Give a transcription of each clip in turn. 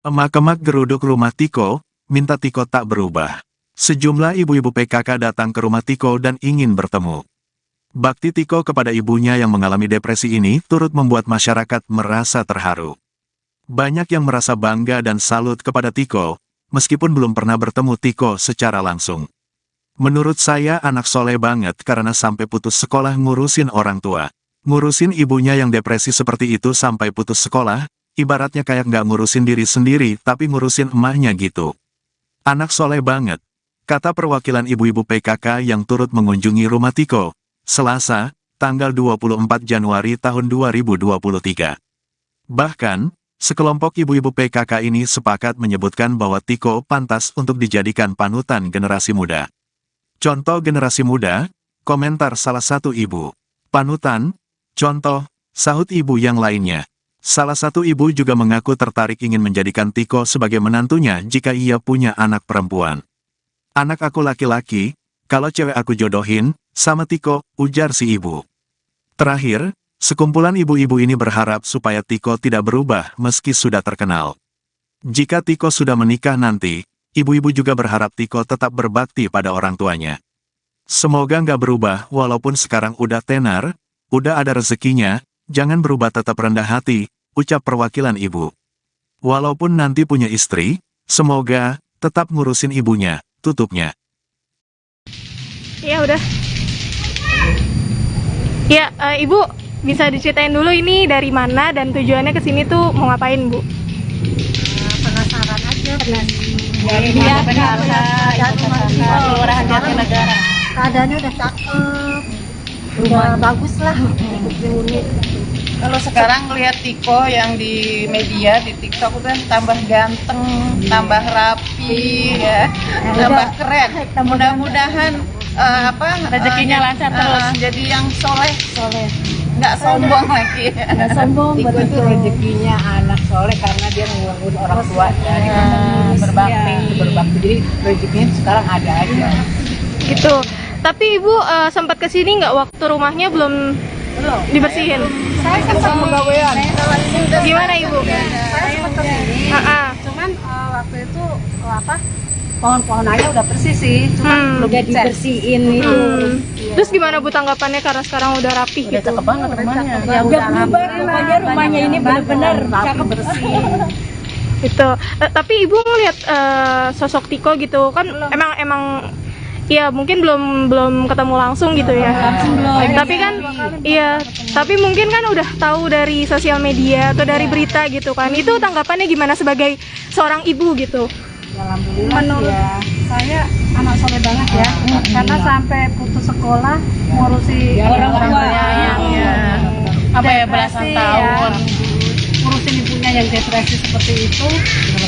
Emak-emak geruduk rumah Tiko, minta Tiko tak berubah. Sejumlah ibu-ibu PKK datang ke rumah Tiko dan ingin bertemu. Bakti Tiko kepada ibunya yang mengalami depresi ini turut membuat masyarakat merasa terharu. Banyak yang merasa bangga dan salut kepada Tiko, meskipun belum pernah bertemu Tiko secara langsung. Menurut saya anak soleh banget karena sampai putus sekolah ngurusin orang tua. Ngurusin ibunya yang depresi seperti itu sampai putus sekolah, ibaratnya kayak nggak ngurusin diri sendiri tapi ngurusin emaknya gitu. Anak soleh banget, kata perwakilan ibu-ibu PKK yang turut mengunjungi rumah Tiko, Selasa, tanggal 24 Januari tahun 2023. Bahkan, sekelompok ibu-ibu PKK ini sepakat menyebutkan bahwa Tiko pantas untuk dijadikan panutan generasi muda. Contoh generasi muda, komentar salah satu ibu. Panutan, contoh, sahut ibu yang lainnya. Salah satu ibu juga mengaku tertarik ingin menjadikan Tiko sebagai menantunya jika ia punya anak perempuan. Anak aku laki-laki, kalau cewek aku jodohin, sama Tiko, ujar si ibu. Terakhir, sekumpulan ibu-ibu ini berharap supaya Tiko tidak berubah meski sudah terkenal. Jika Tiko sudah menikah nanti, ibu-ibu juga berharap Tiko tetap berbakti pada orang tuanya. Semoga nggak berubah walaupun sekarang udah tenar, udah ada rezekinya, jangan berubah tetap rendah hati, ucap perwakilan ibu. Walaupun nanti punya istri, semoga tetap ngurusin ibunya, tutupnya. Ya udah. Ya, Ibu bisa diceritain dulu ini dari mana dan tujuannya ke sini tuh mau ngapain, Bu? Penasaran aja Dari Kelurahan Jatinegara. keadaannya udah cakep, udah bagus lah, unik. Kalau sekarang lihat Tiko yang di media, di TikTok kan tambah ganteng, tambah rapi, ya, tambah keren. Mudah-mudahan Rezekinya lancar terus. Jadi yang soleh, nggak sombong lagi. Nggak sombong, Itu rezekinya anak soleh karena dia ngurus orang tua Berbakti. berbakti, jadi rezekinya sekarang ada aja. Gitu. Tapi Ibu sempat kesini nggak waktu rumahnya belum dibersihin? Saya sempat Pegawaian. Gimana Ibu? Saya sempat kesini, cuman waktu itu pohon-pohonannya udah bersih sih, cuman belum dibersihin itu. Terus gimana Bu tanggapannya karena sekarang udah rapi Udah gitu? cakep banget rumahnya. Ya udah berubah, rumahnya ini benar-benar cakep bersih. Gitu. Tapi Ibu ngeliat sosok Tiko gitu kan emang ya mungkin belum ketemu langsung gitu ya. Tapi kan iya, tapi mungkin kan udah tahu dari sosial media atau dari berita gitu kan. Itu tanggapannya gimana sebagai seorang ibu gitu? Alhamdulillah. Menurut saya anak soleh banget ya, karena sampai putus sekolah ngurusi orang tua. Apa ya, belasan tahun. Ngurusin ibunya yang depresi seperti itu,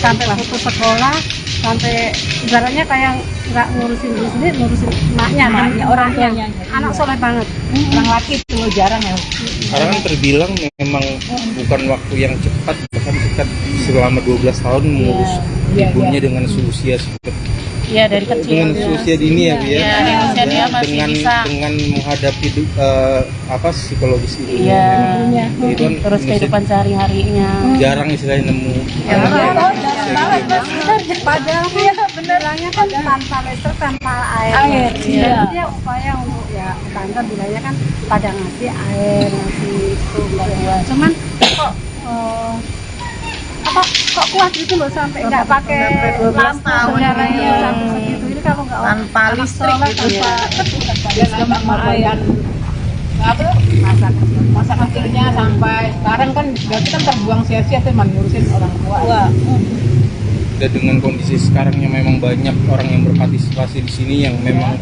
sampai putus sekolah, sampai ibaratnya kayak nggak ngurusin diri sendiri, ngurusin emaknya, orang tuanya. anak soleh banget. Orang laki itu jarang ya. Sekarang kan terbilang memang bukan waktu yang cepat, bahkan dekat selama 12 tahun mengurus ibunya dengan usia seperti Iya, dari kecil. dengan usia dini ya, Bu ya. Iya, di usia dia masih dengan bisa. dengan menghadapi psikologis ibu. Iya. Itu kan Terus kehidupan sehari-harinya. jarang istilahnya nemu anak yang Padahal bilangnya kan tanpa listrik, tanpa air. Iya. Dia upaya untuk ya tante bilangnya kan pada ngasih air, ngasih itu gitu. Cuman kok kuat gitu loh sampai nggak pakai lampu tahun sejarahnya gitu. sampai segitu. Ini kalau nggak Tanpa anak listrik soleh, gitu ya. Dia sudah mengorbankan masa kecilnya sampai sekarang kan berarti kan terbuang sia-sia tuh ngurusin orang tua. dan dengan kondisi sekarang yang memang banyak orang yang berpartisipasi di sini yang memang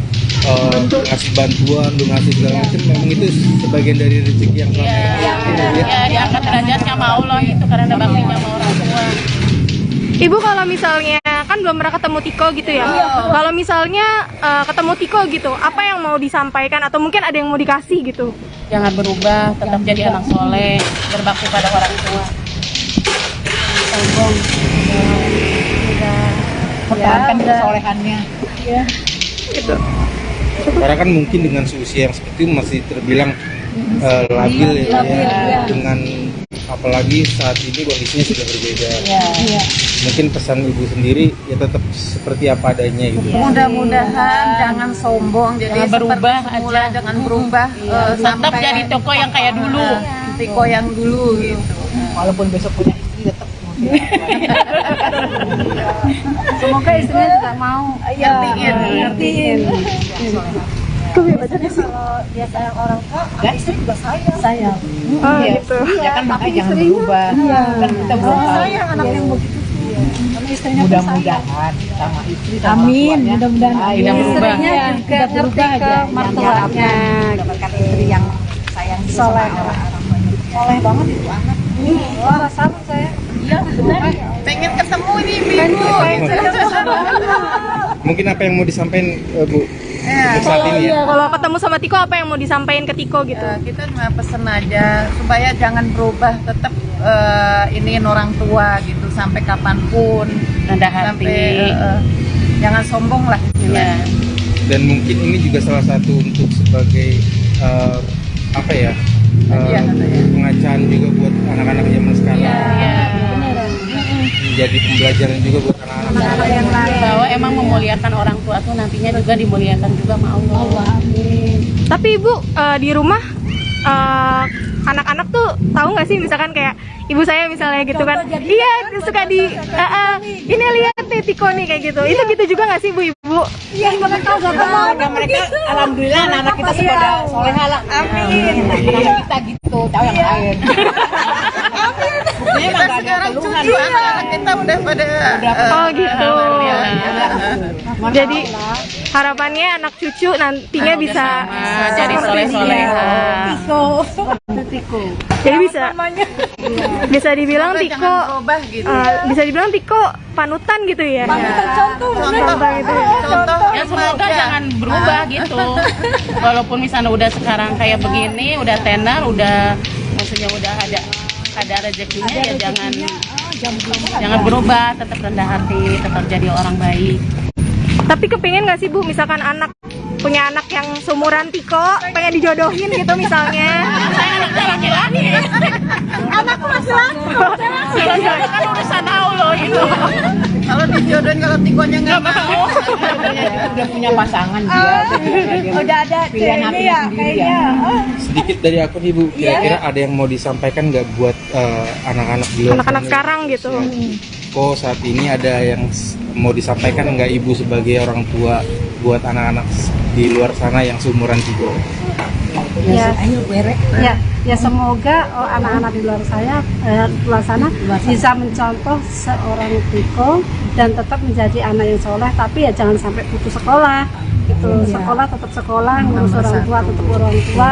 ngasih bantuan, donasi segala macam, memang itu sebagian dari rezeki yang selama ini Ya, diangkat derajatnya sama Allah itu karena ada baktinya sama orang tua. Ibu kalau misalnya kan belum pernah ketemu Tiko gitu ya. Kalau misalnya ketemu Tiko gitu, apa yang mau disampaikan atau mungkin ada yang mau dikasih gitu? Jangan berubah, tetap jadi anak soleh, berbakti pada orang tua. sombong. Pertahankan kesolehannya. Gitu. karena kan mungkin dengan usia yang seperti itu masih terbilang labil ya, dengan apalagi saat ini kondisinya sudah berbeda. Mungkin pesan ibu sendiri ya tetap seperti apa adanya gitu. Mudah-mudahan jangan sombong, jadi Jangan berubah seperti semula, aja. jangan berubah Tetap sampai jadi toko yang kayak dulu. tiko yang dulu gitu. Walaupun besok punya istri tetap. Semoga istrinya juga mau Ngertiin. Kalau dia sayang orang tua, istri juga sayang. Oh gitu. Ya kan makanya jangan berubah. Kan kita belum tahu. Sayang anak yang begitu. Karena istrinya Mudah-mudahan sama istri sama Amin, ortuanya, mudah-mudahan tidak berubah. istrinya juga ngerti ke mertuanya. Mendapatkan istri yang sayang Soleh. Soleh banget itu anak. Wah, sama saya. Iya, benar. Pengen ketemu nih ibu. Mungkin apa yang mau disampaikan Bu Ya. saat ini ya? Kalau ketemu sama Tiko apa yang mau disampaikan ke Tiko gitu? Kita cuma pesen aja supaya jangan berubah, tetap iniin orang tua gitu sampai kapanpun. Rendah hati. Sampai jangan sombong lah. Ya. Dan mungkin ini juga salah satu untuk sebagai apa ya pengacaan juga buat anak-anak zaman sekarang. Menjadi pembelajaran juga buat anak-anak. Yang lain. Bahwa emang memuliakan orang tua tuh nantinya juga dimuliakan juga sama Allah. Tapi ibu di rumah anak-anak tuh tahu nggak sih misalkan kayak ibu saya misalnya gitu kan, iya suka di ini lihat nih Tiko nih kayak gitu. Itu gitu juga nggak sih ibu? Iya, mana tahu gak mau. Mereka alhamdulillah anak-anak kita semua udah solehah lah. Amin. Anak kita gitu, tahu yang lain. Kita sekarang cucu anak-anak kita udah pada Oh gitu. Masya Jadi Allah. harapannya anak cucu nantinya bisa jadi soleh-soleha. Jadi bisa dibilang Semoga Tiko jangan berubah gitu. bisa dibilang Tiko panutan gitu ya. Contoh gitu ya. contoh Ya semoga remaja. jangan berubah gitu. Walaupun misalnya udah sekarang kayak begini, udah tenar, udah maksudnya udah ada rezekinya ya jangan berubah, tetap rendah hati, tetap jadi orang baik. Tapi kepingin nggak sih Bu misalkan punya anak yang seumuran Tiko pengen dijodohin gitu misalnya? Saya anaknya laki-laki. Anakku laki-laki. Kan urusan Allah itu. Kalau dijodohin kalau tikonya nggak mau. Udah punya pasangan dia. Udah ada Pilihan hati ya sendiri kayaknya. Sedikit dari aku nih Bu, kira-kira ada yang mau disampaikan nggak buat anak-anak di luar Anak-anak sana? sekarang gitu. Kok saat ini ada yang mau disampaikan nggak Ibu sebagai orang tua buat anak-anak di luar sana yang seumuran Tiko? Ya semoga anak-anak di luar sana bisa mencontoh seorang Tiko dan tetap menjadi anak yang soleh, tapi ya jangan sampai putus sekolah gitu. Sekolah tetap sekolah, ngurus orang tua tetap orang tua.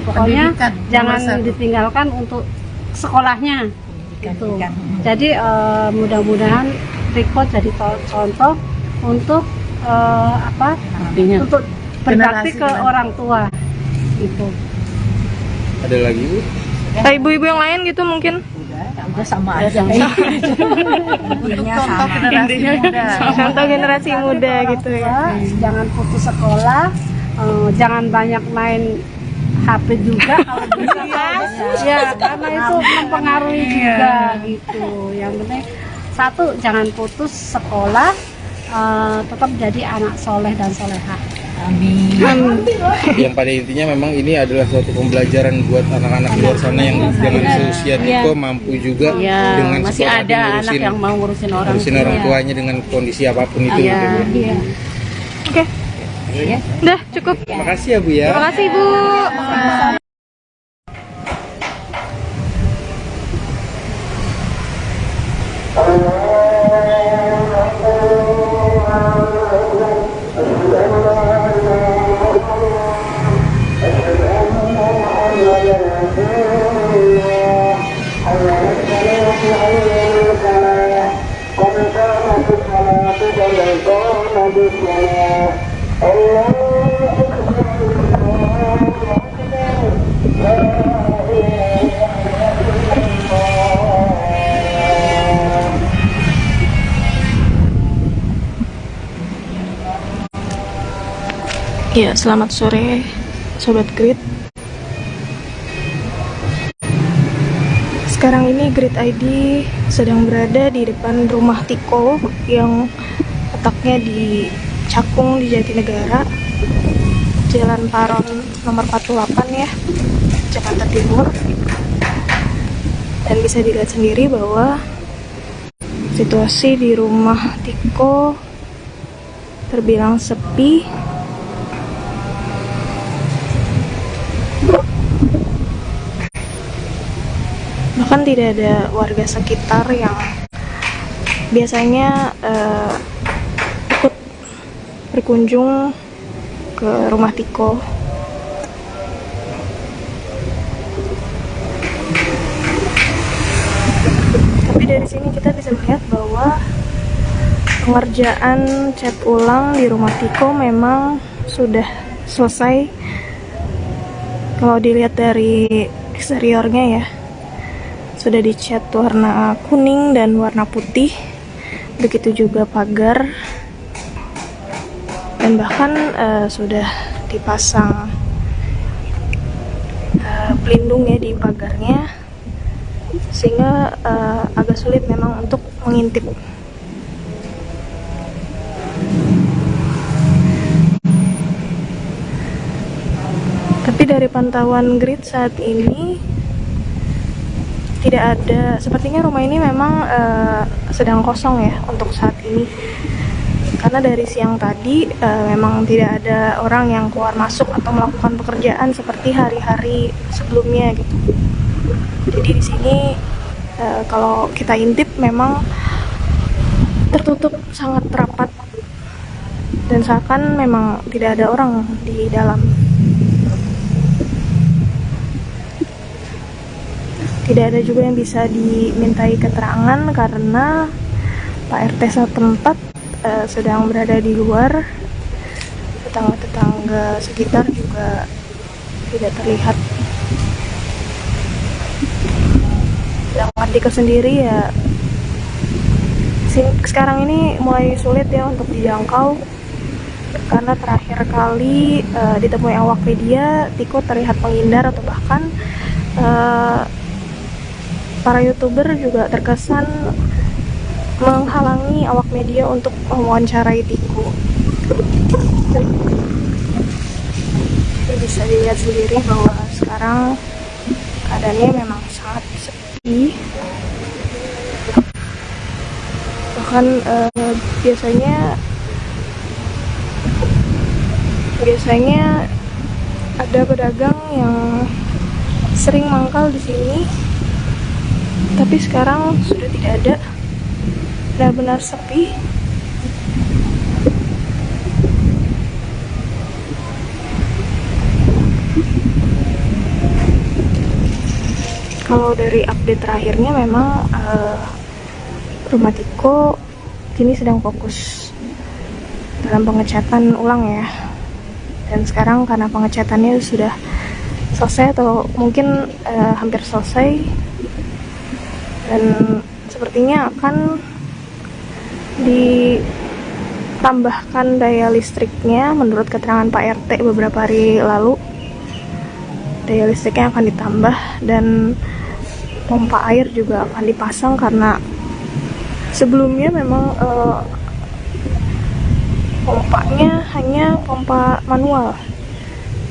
Pokoknya Pendidikan, jangan nomor satu. ditinggalkan untuk sekolahnya gitu. Jadi mudah-mudahan Tiko jadi contoh untuk untuk berbakti ke orang tua gitu. Ada lagi Bu? Ibu-ibu yang lain gitu mungkin. Udah sama aja. Untuk contoh generasi muda. Contoh generasi muda gitu ya. Jangan putus sekolah, jangan banyak main HP juga kalau bisa. Ya, karena itu mempengaruhi juga gitu. Yang penting satu, jangan putus sekolah, tetap jadi anak soleh dan soleha. Yang pada intinya memang ini adalah suatu pembelajaran buat anak-anak di luar sana yang dengan seusia Tiko mampu juga Ya, dengan masih sekolah ada anak ngurusin- yang mau ngurusin orang ngurusin orang tuanya dengan kondisi apapun itu. Iya. gitu, Bu. Oke. Udah cukup. Terima kasih ya Bu ya. Terima kasih Bu. Ya, selamat sore Sobat Grid. Sekarang ini Grid ID sedang berada di depan rumah Tiko yang letaknya di Cakung di Jatinegara, Jalan Paron nomor 48 ya, Jakarta Timur. Dan bisa dilihat sendiri bahwa situasi di rumah Tiko terbilang sepi. Bahkan tidak ada warga sekitar yang biasanya ikut berkunjung ke rumah Tiko. Tapi dari sini kita bisa melihat bahwa pengerjaan cat ulang di rumah Tiko memang sudah selesai. Kalau dilihat dari eksteriornya ya, sudah dicat warna kuning dan warna putih, begitu juga pagar, dan bahkan sudah dipasang pelindung ya di pagarnya, sehingga agak sulit memang untuk mengintip. Tapi dari pantauan Grid saat ini tidak ada, sepertinya rumah ini memang sedang kosong ya untuk saat ini, karena dari siang tadi memang tidak ada orang yang keluar masuk atau melakukan pekerjaan seperti hari-hari sebelumnya gitu. Jadi di sini kalau kita intip memang tertutup sangat rapat dan seakan memang tidak ada orang di dalam. Tidak ada juga yang bisa dimintai keterangan karena Pak RT setempat sedang berada di luar. Tetangga-tetangga sekitar juga tidak terlihat. Sedangkan Tiko sendiri ya sekarang ini mulai sulit ya untuk dijangkau, karena terakhir kali ditemui awak media, Tiko terlihat menghindar atau bahkan para YouTuber juga terkesan menghalangi awak media untuk mewawancarai Tiko. Jadi bisa dilihat sendiri bahwa sekarang keadaannya memang sangat sepi. Bahkan biasanya ada pedagang yang sering mangkal di sini, tapi sekarang sudah tidak ada, benar-benar sepi. Kalau dari update terakhirnya memang rumah Tiko kini sedang fokus dalam pengecatan ulang ya, dan sekarang karena pengecatannya sudah selesai atau mungkin hampir selesai, dan sepertinya akan ditambahkan daya listriknya. Menurut keterangan Pak RT beberapa hari lalu, daya listriknya akan ditambah dan pompa air juga akan dipasang, karena sebelumnya memang pompanya hanya pompa manual,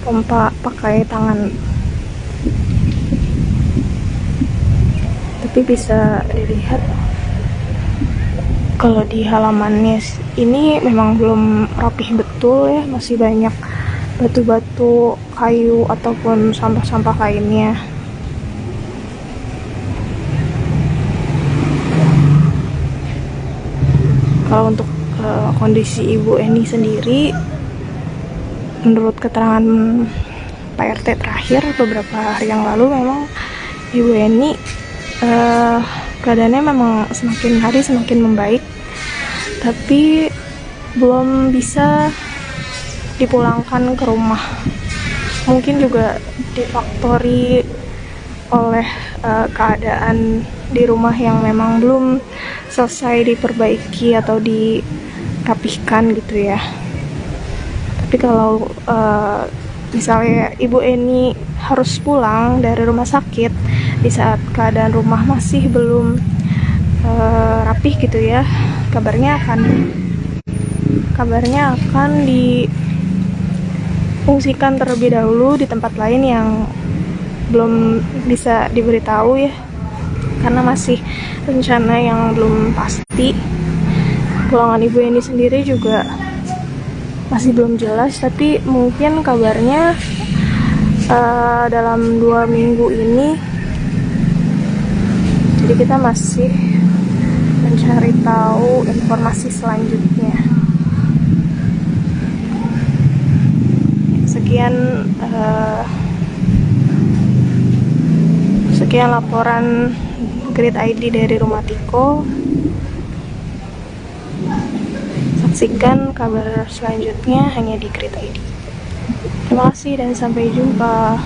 pompa pakai tangan. Tapi bisa dilihat kalau di halamannya ini memang belum rapih betul ya, masih banyak batu-batu, kayu ataupun sampah-sampah lainnya. Kalau untuk kondisi Ibu Eni sendiri, menurut keterangan Pak RT terakhir beberapa hari yang lalu, memang Ibu Eni keadaannya memang semakin hari semakin membaik, tapi belum bisa dipulangkan ke rumah. Mungkin juga difaktori oleh keadaan di rumah yang memang belum selesai diperbaiki atau dirapihkan gitu ya. Tapi kalau misalnya Ibu Eni harus pulang dari rumah sakit di saat keadaan rumah masih belum rapih gitu ya, kabarnya akan difungsikan terlebih dahulu di tempat lain yang belum bisa diberitahu ya, karena masih rencana yang belum pasti. Pulangan Ibu Eni sendiri juga masih belum jelas, tapi mungkin kabarnya dalam 2 minggu ini. Jadi kita masih mencari tahu informasi selanjutnya. Sekian laporan Grid ID dari Rumah Tiko. Saksikan kabar selanjutnya hanya di Grid ID. Terima kasih dan sampai jumpa.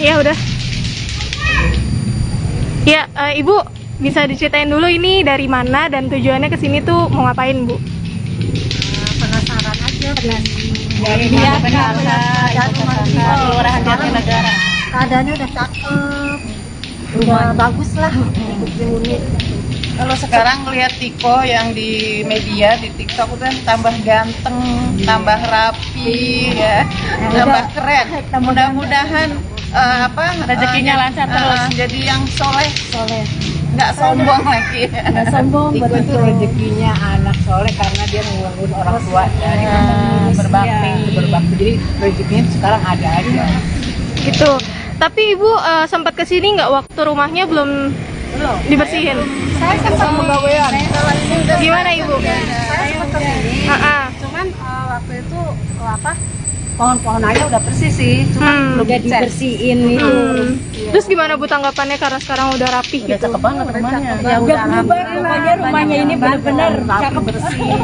Ya udah. Ya, Ibu bisa diceritain dulu ini dari mana dan tujuannya ke sini tuh mau ngapain, Bu? Penasaran aja. Dari Kelurahan Jatinegara. Keadaannya udah cakep, udah bagus lah, unit. Kalau sekarang lihat Tiko yang di media di TikTok kan tambah ganteng, tambah rapi, ya, tambah keren. Mudah-mudahan Rezekinya lancar terus. Jadi yang soleh, nggak sombong lagi. Nggak sombong, Tiko itu rezekinya anak soleh karena dia mengurus orang tua dari berbakti. Jadi rezekinya sekarang ada aja. Gitu. Tapi Ibu sempat kesini nggak waktu rumahnya belum dibersihin? Saya sempat pegawaian. Gimana Ibu? Saya sempat kesini. Cuman waktu itu pohon-pohon aja udah bersih sih, cuman belum dibersihin itu. Terus gimana Bu tanggapannya karena sekarang udah rapih Udah gitu? cakep banget rumahnya. Ya udah pokoknya rumahnya ini benar-benar cakep bersih.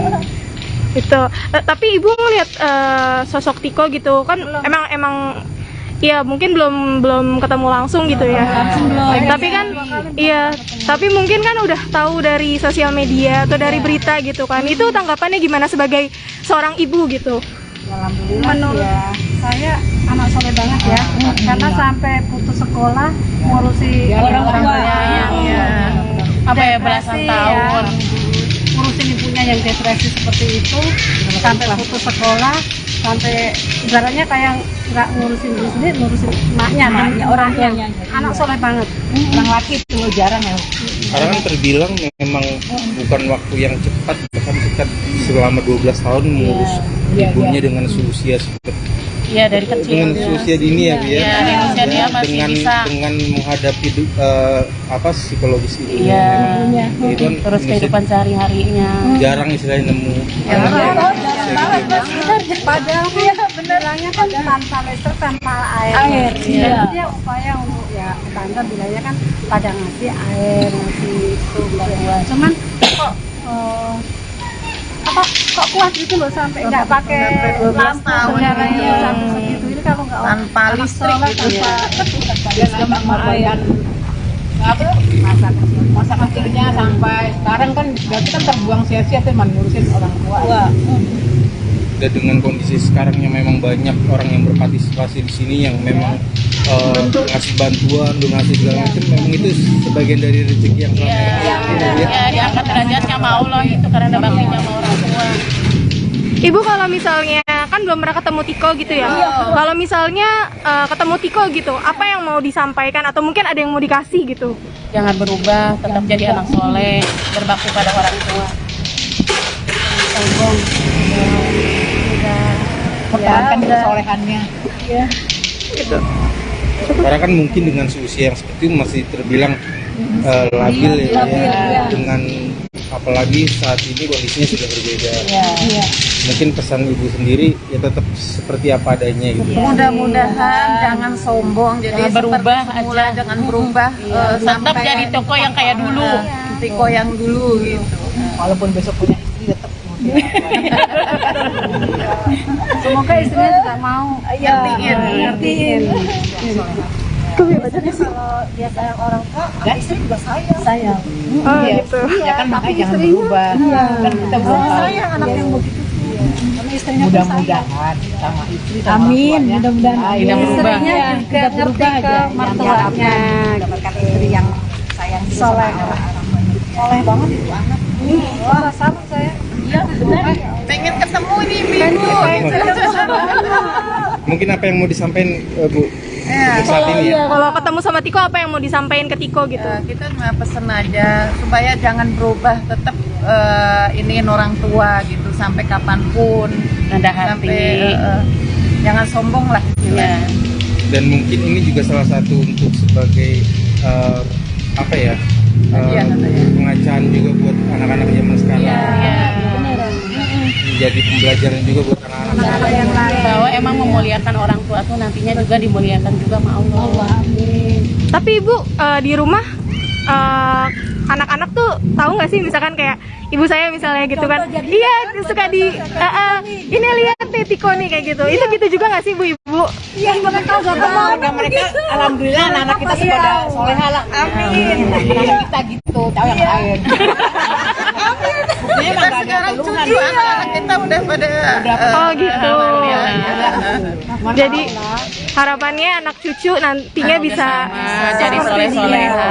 Gitu. Tapi Ibu ngeliat sosok Tiko gitu kan emang ya mungkin belum ketemu langsung gitu ya. Tapi kan tapi mungkin kan udah tahu dari sosial media atau dari berita gitu kan. Itu tanggapannya gimana sebagai seorang ibu gitu? Alhamdulillah. Menurut saya anak soleh banget ya, karena sampai putus sekolah ngurusi orang tua Belasan tahun. ngurusin ibunya yang depresi seperti itu, sampai putus sekolah, sampai ibaratnya kayak nggak ngurusin diri sendiri, ngurusin emaknya, orang tuanya. Anak soleh banget. Orang laki itu jarang ya. Karena kan terbilang memang bukan waktu yang cepat, bahkan kita selama 12 tahun mengurus ibunya dengan seusia seperti Iya, dari kecil. dengan seusia dini ya, Bu ya. Iya, di usia dia masih bisa. dengan menghadapi psikologis itu Iya. memang itu kan Terus kehidupan sehari-harinya. jarang istilahnya nemu. Padahal ya bilangnya kan tanpa listrik, tanpa air. Iya. Dia upaya untuk ya tante bilangnya kan pada ngasih air, ngasih itu bantuan. Cuman kok kuat gitu loh sampai nggak pakai lampu sejarahnya sampai segitu ini kalau nggak Tanpa listrik gitu ya. Dia sudah mengorbankan masa kecilnya sampai sekarang kan berarti kan terbuang sia-sia tuh ngurusin orang tua. Dan dengan kondisi sekarang yang memang banyak orang yang berpartisipasi di sini yang memang ngasih bantuan, donasi segala macam, memang itu sebagian dari rezeki yang selama ini Ya, diangkat derajatnya sama Allah itu karena ada baktinya sama orang tua. Ibu kalau misalnya kan belum pernah ketemu Tiko gitu ya. Kalau misalnya ketemu Tiko gitu, apa yang mau disampaikan atau mungkin ada yang mau dikasih gitu? Jangan berubah, tetap jadi anak soleh, berbakti pada orang tua. Pertahankan kesolehannya. karena kan mungkin dengan seusia yang seperti itu masih terbilang labil ya. Dengan apalagi saat ini kondisinya sudah berbeda. Mungkin pesan ibu sendiri ya tetap seperti apa adanya gitu. Mudah-mudahan jangan sombong, jadi Jangan berubah seperti semula, aja. jangan berubah Tetap jadi toko yang kayak dulu. Tiko yang dulu gitu. Walaupun besok punya istri tetap semoga istrinya juga mau ngertiin. Kalau dia sayang orang tua, dan istri juga sayang. Oh gitu. Ya kan makanya jangan berubah. Kan kita berubah. sayang anak yang begitu. Karena istri mudah-mudahan sama istri sama Amin, mertuanya. mudah-mudahan Tidak berubah. istrinya juga ngerti ke mertuanya, Mendapatkan istri yang sayang soleh. soleh banget itu anak. Wah, sama saya. Pengen ketemu nih Minggu. Mungkin apa yang mau disampaikan Bu Ya. untuk saat ini ya? Kalau ketemu sama Tiko apa yang mau disampaikan ke Tiko gitu? Kita cuma pesen aja supaya jangan berubah, tetap iniin orang tua gitu sampai kapanpun, Rendah hati. sampai jangan sombong lah. Ya. Dan mungkin ini juga salah satu untuk sebagai apa ya, Iya, katanya. pengacaan juga buat anak-anak zaman sekarang. Iya. Jadi pembelajaran juga buat anak-anak. Yang lain. Bahwa emang memuliakan orang tua tuh nantinya juga dimuliakan juga sama Allah. Tapi Ibu di rumah anak-anak tuh tahu nggak sih misalkan kayak ibu saya misalnya gitu kan, iya suka di ini lihat nih Tiko nih kayak gitu. Itu gitu juga nggak sih Bu Ibu? Iya, mereka udah kenal. Mereka alhamdulillah anak kita pada soleha lah. Amin. Anak kita gitu, tahu yang lain. Buktinya emang gak ada Sekarang keluhan. cucu anak-anak kita udah pada Oh gitu. Alhamdulillah. Jadi harapannya anak cucu nantinya bisa jadi soleh-soleha.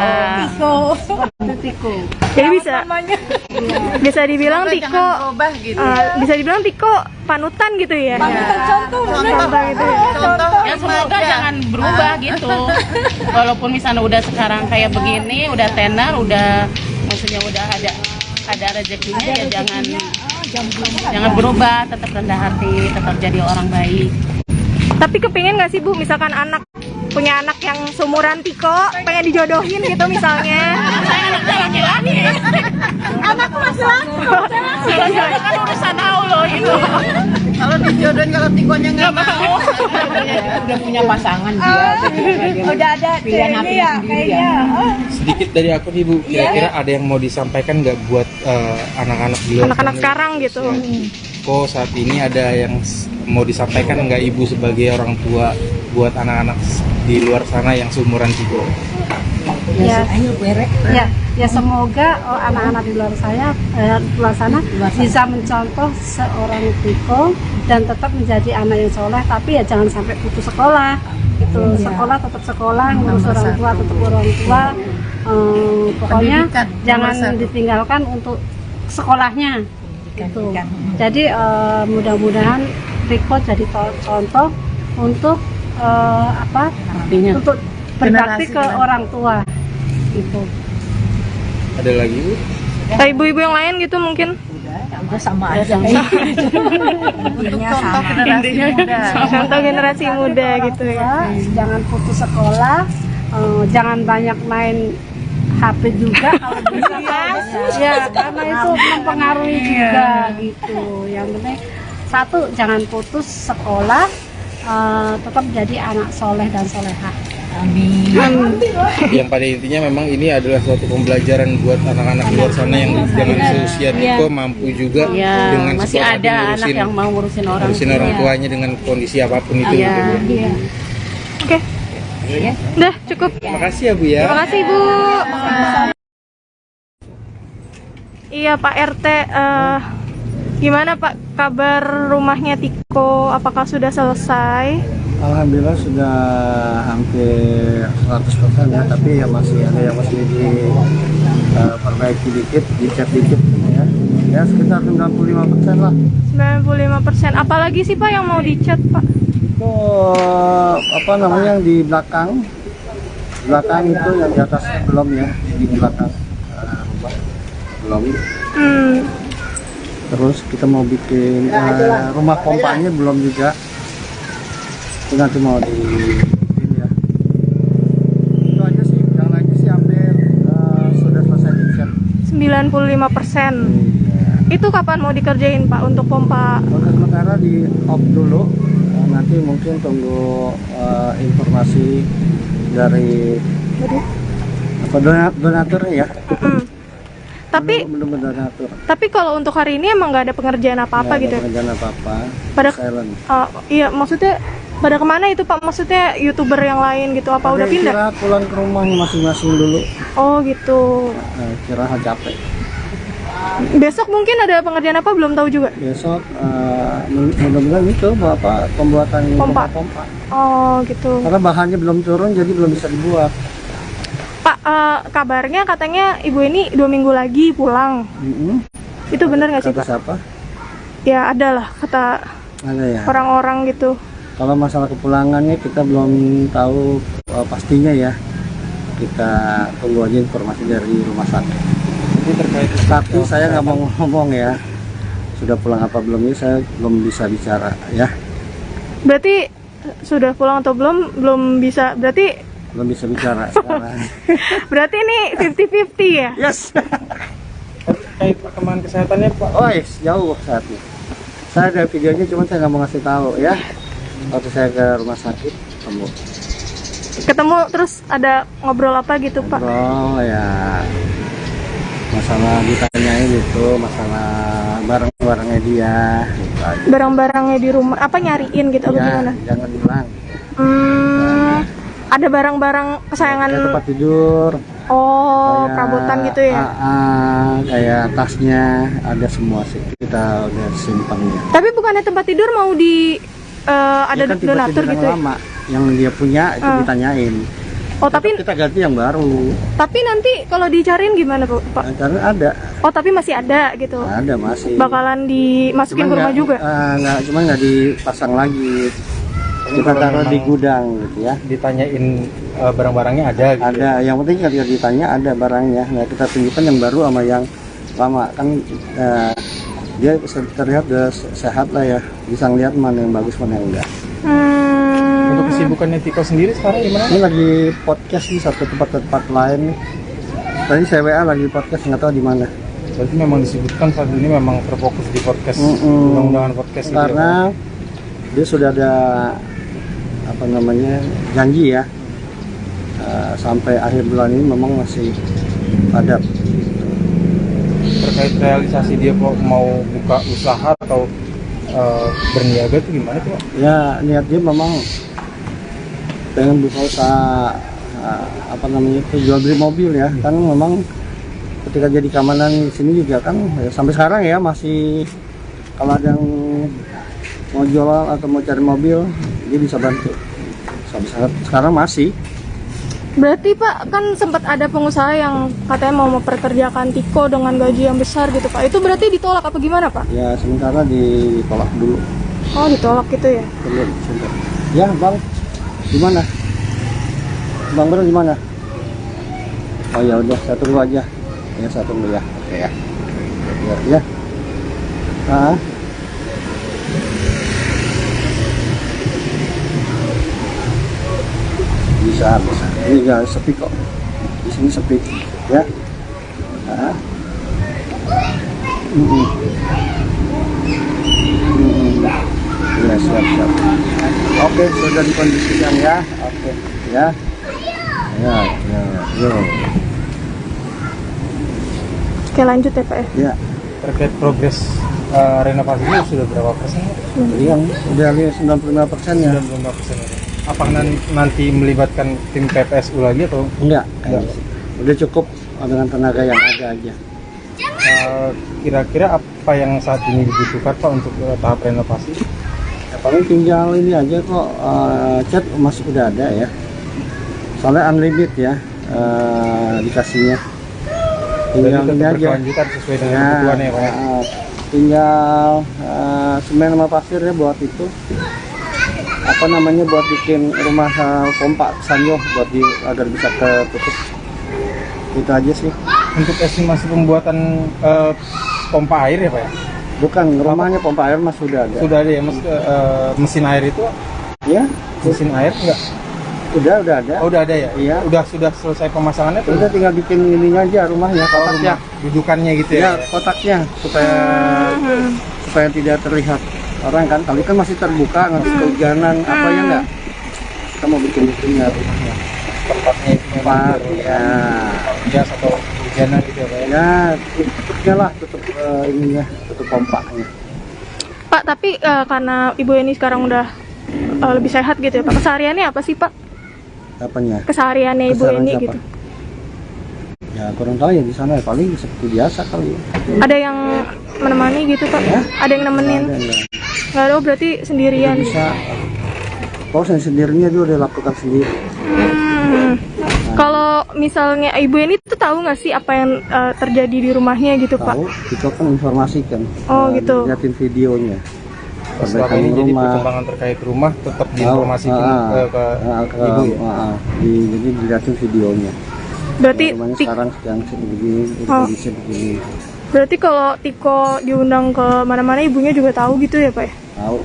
Tiko. jadi bisa dibilang Semoga Tiko jangan berubah gitu. bisa dibilang Tiko panutan gitu ya. Contoh gitu ya. Contoh Ya semoga jangan berubah gitu. Walaupun misalnya udah sekarang kayak begini, udah tenar, udah maksudnya udah ada rezekinya ya jangan berubah, tetap rendah hati, tetap jadi orang baik. Tapi kepingin nggak sih Bu misalkan punya anak yang seumuran Tiko pengen dijodohin gitu misalnya? Saya anaknya laki-laki. Anakku masih laki. Kan urusan Allah itu. kalau dijodohin, kalau Tikonya nggak mau. Udah punya pasangan dia. Udah ada Pilihan hati ya sendiri kayaknya. Sedikit dari aku nih Bu, kira-kira ada yang mau disampaikan nggak buat anak-anak di luar Anak-anak sana? sekarang gitu. Kok saat ini ada yang mau disampaikan nggak Ibu sebagai orang tua buat anak-anak di luar sana yang seumuran Tiko? Ya, ya semoga anak-anak di luar sana bisa mencontoh seorang Tiko dan tetap menjadi anak yang soleh, tapi ya jangan sampai putus sekolah. Itu sekolah tetap sekolah, ngurus orang tua tetap orang tua. Pokoknya Pendidikan, jangan nomor satu. ditinggalkan untuk sekolahnya. Gitu. Jadi mudah-mudahan Tiko jadi contoh untuk untuk berbakti ke orang tua. Gitu. Ada lagi Bu? Kayak ibu-ibu yang lain gitu mungkin. Udah sama aja. Untuk contoh generasi muda. Contoh generasi muda gitu ya. Jangan putus sekolah, jangan banyak main HP juga kalau bisa. Ya, karena itu mempengaruhi juga gitu. Yang penting satu, jangan putus sekolah, tetap jadi anak soleh dan soleha. Yang pada intinya memang ini adalah suatu pembelajaran buat anak-anak di luar sana yang jangan seusia Tiko mampu juga Ya, dengan masih sekolah ada anak ngurusin- yang mau ngurusin orang ngurusin orang tuanya dengan kondisi apapun itu. Iya. gitu, Bu. Oke. Udah cukup. Terima kasih ya Bu ya. Terima kasih Bu. Iya Pak RT, gimana Pak kabar rumahnya Tiko? Apakah sudah selesai? Alhamdulillah sudah hampir 100% ya, tapi ya masih ada yang masih perbaiki dikit, dicat dikit ya. Ya sekitar 95% lah. 95%. Apalagi sih Pak yang mau dicat Pak? Itu apa namanya yang di belakang itu yang di atas belum ya, di belakang rumah belum. Terus kita mau bikin rumah pompanya belum juga. Itu nanti mau dibikin ya. Itu aja sih, yang lainnya sih hampir sudah selesai dicat. 95%. Itu kapan mau dikerjain Pak untuk pompa? Untuk sementara di off dulu, nanti mungkin tunggu informasi dari donaturnya ya. Tapi belum donatur. tapi kalau untuk hari ini emang nggak ada pengerjaan apa-apa Nggak gitu. ada pekerjaan apa-apa. Pada- Silent. Iya maksudnya pada kemana itu Pak? Maksudnya YouTuber yang lain gitu apa udah Ada pindah? istirahat pulang ke rumah masing-masing dulu. Oh gitu. Istirahat capek. Besok mungkin ada pengerjaan apa belum tahu juga. Besok mudah-mudahan itu pembuatan Pompa. pompa. Oh gitu. Karena bahannya belum turun jadi belum bisa dibuat. Pak, kabarnya katanya ibu ini 2 minggu lagi pulang. Itu benar nggak sih Kata Pak? siapa? Ya ada lah kata Ada ya. orang-orang gitu. Kalau masalah kepulangannya kita belum tahu pastinya ya. Kita tunggu aja informasi dari rumah sakit. Itu terkait Tapi saya nggak mau ngomong ya. Sudah pulang apa belumnya saya belum bisa bicara ya. Berarti sudah pulang atau belum bisa. Belum bisa bicara sekarang. Berarti ini 50-50 ya. Yes. terkait perkembangan kesehatannya Pak. Oh, jauh saatnya. Saya ada videonya, cuman saya nggak mau ngasih tahu ya. Waktu saya ke rumah sakit, Ketemu terus ada ngobrol apa gitu Pak? ngobrol ya, masalah ditanyain itu, masalah barang-barangnya dia. Gitu aja. Barang-barangnya di rumah apa nyariin gitu apa Ya, gimana? jangan hilang. Ada barang-barang kesayangan. Kayak tempat tidur. Oh, kayak, perabotan gitu ya. Kayak tasnya ada semua sih. Kita udah simpannya. Tapi bukannya tempat tidur mau di ada Ya kan tempat donatur tidur gitu ya? yang lama, yang dia punya itu ditanyain. Oh, tapi Kita ganti yang baru. nanti kalau dicariin gimana Pak? Karena ada. Oh, tapi masih ada gitu. Ada masih. Bakalan dimasukin ke rumah juga. Cuman nggak dipasang lagi. Kita taruh di gudang gitu ya. Ditanyain barang-barangnya ada gitu. Ada. Yang penting ketika ditanya ada barangnya. Nah, kita tunjukkan yang baru sama yang lama kan. Dia terlihat udah sehat lah ya. Bisa ngeliat mana yang bagus mana yang enggak. Untuk kesibukannya Tiko sendiri sekarang gimana? Ini lagi podcast di satu tempat lain. Tadi saya WA lagi podcast nggak tahu di mana. Berarti memang disebutkan saat ini memang terfokus di podcast, undang-undangan podcast gitu Karena dia sudah ada janji ya, sampai akhir bulan ini memang masih padat. Terkait realisasi dia mau buka usaha atau berniaga itu gimana tuh Pak? Ya niat dia memang pengen buka usaha jual beli mobil ya, kan memang ketika jadi keamanan di sini juga kan ya, sampai sekarang ya masih kalau ada yang mau jual atau mau cari mobil dia bisa bantu. Sampai sekarang masih. Berarti Pak, kan sempat ada pengusaha yang katanya mau memperkerjakan Tiko dengan gaji yang besar gitu Pak. Itu berarti ditolak apa gimana Pak? Ya sementara ditolak dulu. Oh, ditolak gitu ya. Sebentar. Ya Bang, gimana? Bang Bro gimana? Oh ya udah, saya tunggu aja. Ya saya tunggu ya. Oke ya. Ya. Bisa. Ini nggak sepi kok. Di sini sepi, ya. Ya siap. Oke, sudah dikondisikan ya. Oke, ya. Yo. Oke, lanjut ya Pak ya. Ya. Terkait progres renovasinya sudah berapa persen? Yang udah 95% ya. 95%. Apakah nanti melibatkan tim PPSU lagi atau Enggak. Udah cukup dengan tenaga yang ada aja. kira-kira apa yang saat ini dibutuhkan Pak untuk tahap renovasi? Ya, paling tinggal ini aja kok, cat masih udah ada ya. Soalnya unlimited ya dikasihnya. Tinggal Jadi ini tetap aja. berkelanjutan sesuai dengan kebutuhannya ya Pak ya? Tinggal semen sama pasirnya buat itu. Buat bikin rumah pompa sanyo agar bisa ketutup. Itu aja sih. Untuk estimasi pembuatan pompa air ya Pak ya? Bukan, rumahnya pompa air mas sudah ada. Sudah ada ya, mesin air itu? Ya, Mesin air enggak? udah ada. Oh, udah ada ya? Iya. Sudah selesai pemasangannya tuh? Udah tinggal bikin ininya aja rumahnya, kotaknya. Dudukannya gitu Ya, ya? kotaknya supaya tidak terlihat orang kan. Kali kan masih terbuka, nggak kehujanan apa ya enggak. Kita mau bikin rumahnya. Tempatnya itu memang Tempat, ya. jas atau hujanan gitu ya Pak ya? Ya, tutupnya lah, ininya, tutup pompanya. Pak, tapi karena Ibu ini sekarang udah lebih sehat gitu ya Pak. Kesehariannya apa sih Pak? Apanya? Kesehariannya Ibu Keseharian ini siapa? gitu. Ya kurang tahu ya di sana ya, paling seperti biasa kali ya. Ada yang menemani gitu Pak? Ada yang nemenin? Nggak ada, berarti sendirian. Bisa. Kalau saya sendirinya dia udah lakukan sendiri. Kalau misalnya ibu ini tuh tahu nggak sih apa yang terjadi di rumahnya gitu Pak? Tahu, itu kan informasikan. Oh, gitu. Lihatin videonya. Selama ini jadi perkembangan terkait rumah tetap diinformasikan ke ibu ya? Jadi dilihatin videonya. Berarti Rumahnya sekarang sedang begini, kondisi begini. berarti kalau Tiko diundang ke mana-mana ibunya juga tahu gitu ya Pak ya? Tahu,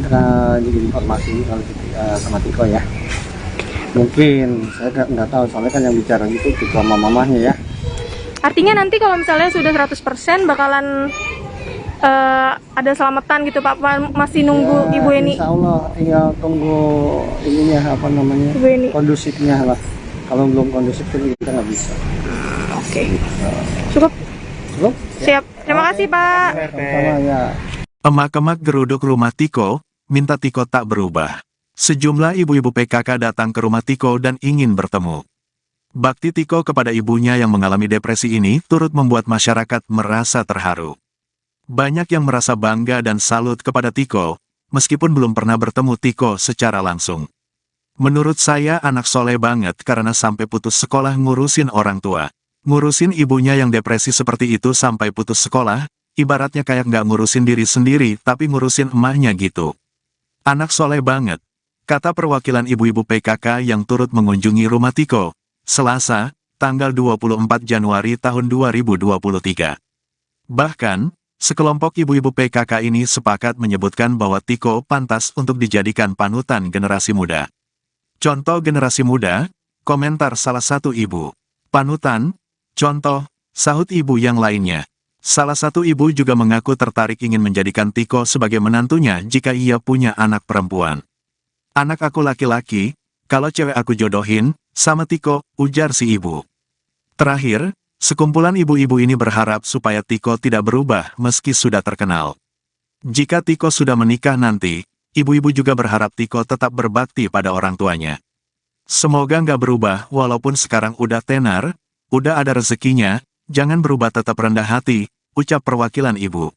kan jadi informasi kalau sama Tiko ya. Mungkin saya nggak tahu, soalnya kan yang bicara gitu Tiko sama mamahnya ya. Artinya nanti kalau misalnya sudah 100% bakalan ada selamatan gitu Pak? Masih nunggu Ya, ibu ini? Insya Allah tinggal tunggu ininya apa namanya, Ibu ini. kondusifnya lah. Kalau belum kondusif kan kita nggak bisa. Oke. Cukup? Cukup? Siap. Terima kasih Pak. Sama ya. Emak-emak geruduk rumah Tiko, minta Tiko tak berubah. Sejumlah ibu-ibu PKK datang ke rumah Tiko dan ingin bertemu. Bakti Tiko kepada ibunya yang mengalami depresi ini turut membuat masyarakat merasa terharu. Banyak yang merasa bangga dan salut kepada Tiko, meskipun belum pernah bertemu Tiko secara langsung. Menurut saya anak soleh banget karena sampai putus sekolah ngurusin orang tua. Ngurusin ibunya yang depresi seperti itu sampai putus sekolah, ibaratnya kayak nggak ngurusin diri sendiri tapi ngurusin emaknya gitu. Anak soleh banget, kata perwakilan ibu-ibu PKK yang turut mengunjungi rumah Tiko, Selasa, tanggal 24 Januari tahun 2023. Bahkan, sekelompok ibu-ibu PKK ini sepakat menyebutkan bahwa Tiko pantas untuk dijadikan panutan generasi muda. Contoh generasi muda, komentar salah satu ibu. Panutan, contoh, sahut ibu yang lainnya. Salah satu ibu juga mengaku tertarik ingin menjadikan Tiko sebagai menantunya jika ia punya anak perempuan. Anak aku laki-laki, kalau cewek aku jodohin, sama Tiko, ujar si ibu. Terakhir, sekumpulan ibu-ibu ini berharap supaya Tiko tidak berubah meski sudah terkenal. Jika Tiko sudah menikah nanti, ibu-ibu juga berharap Tiko tetap berbakti pada orang tuanya. Semoga nggak berubah walaupun sekarang udah tenar, udah ada rezekinya, jangan berubah tetap rendah hati, ucap perwakilan ibu.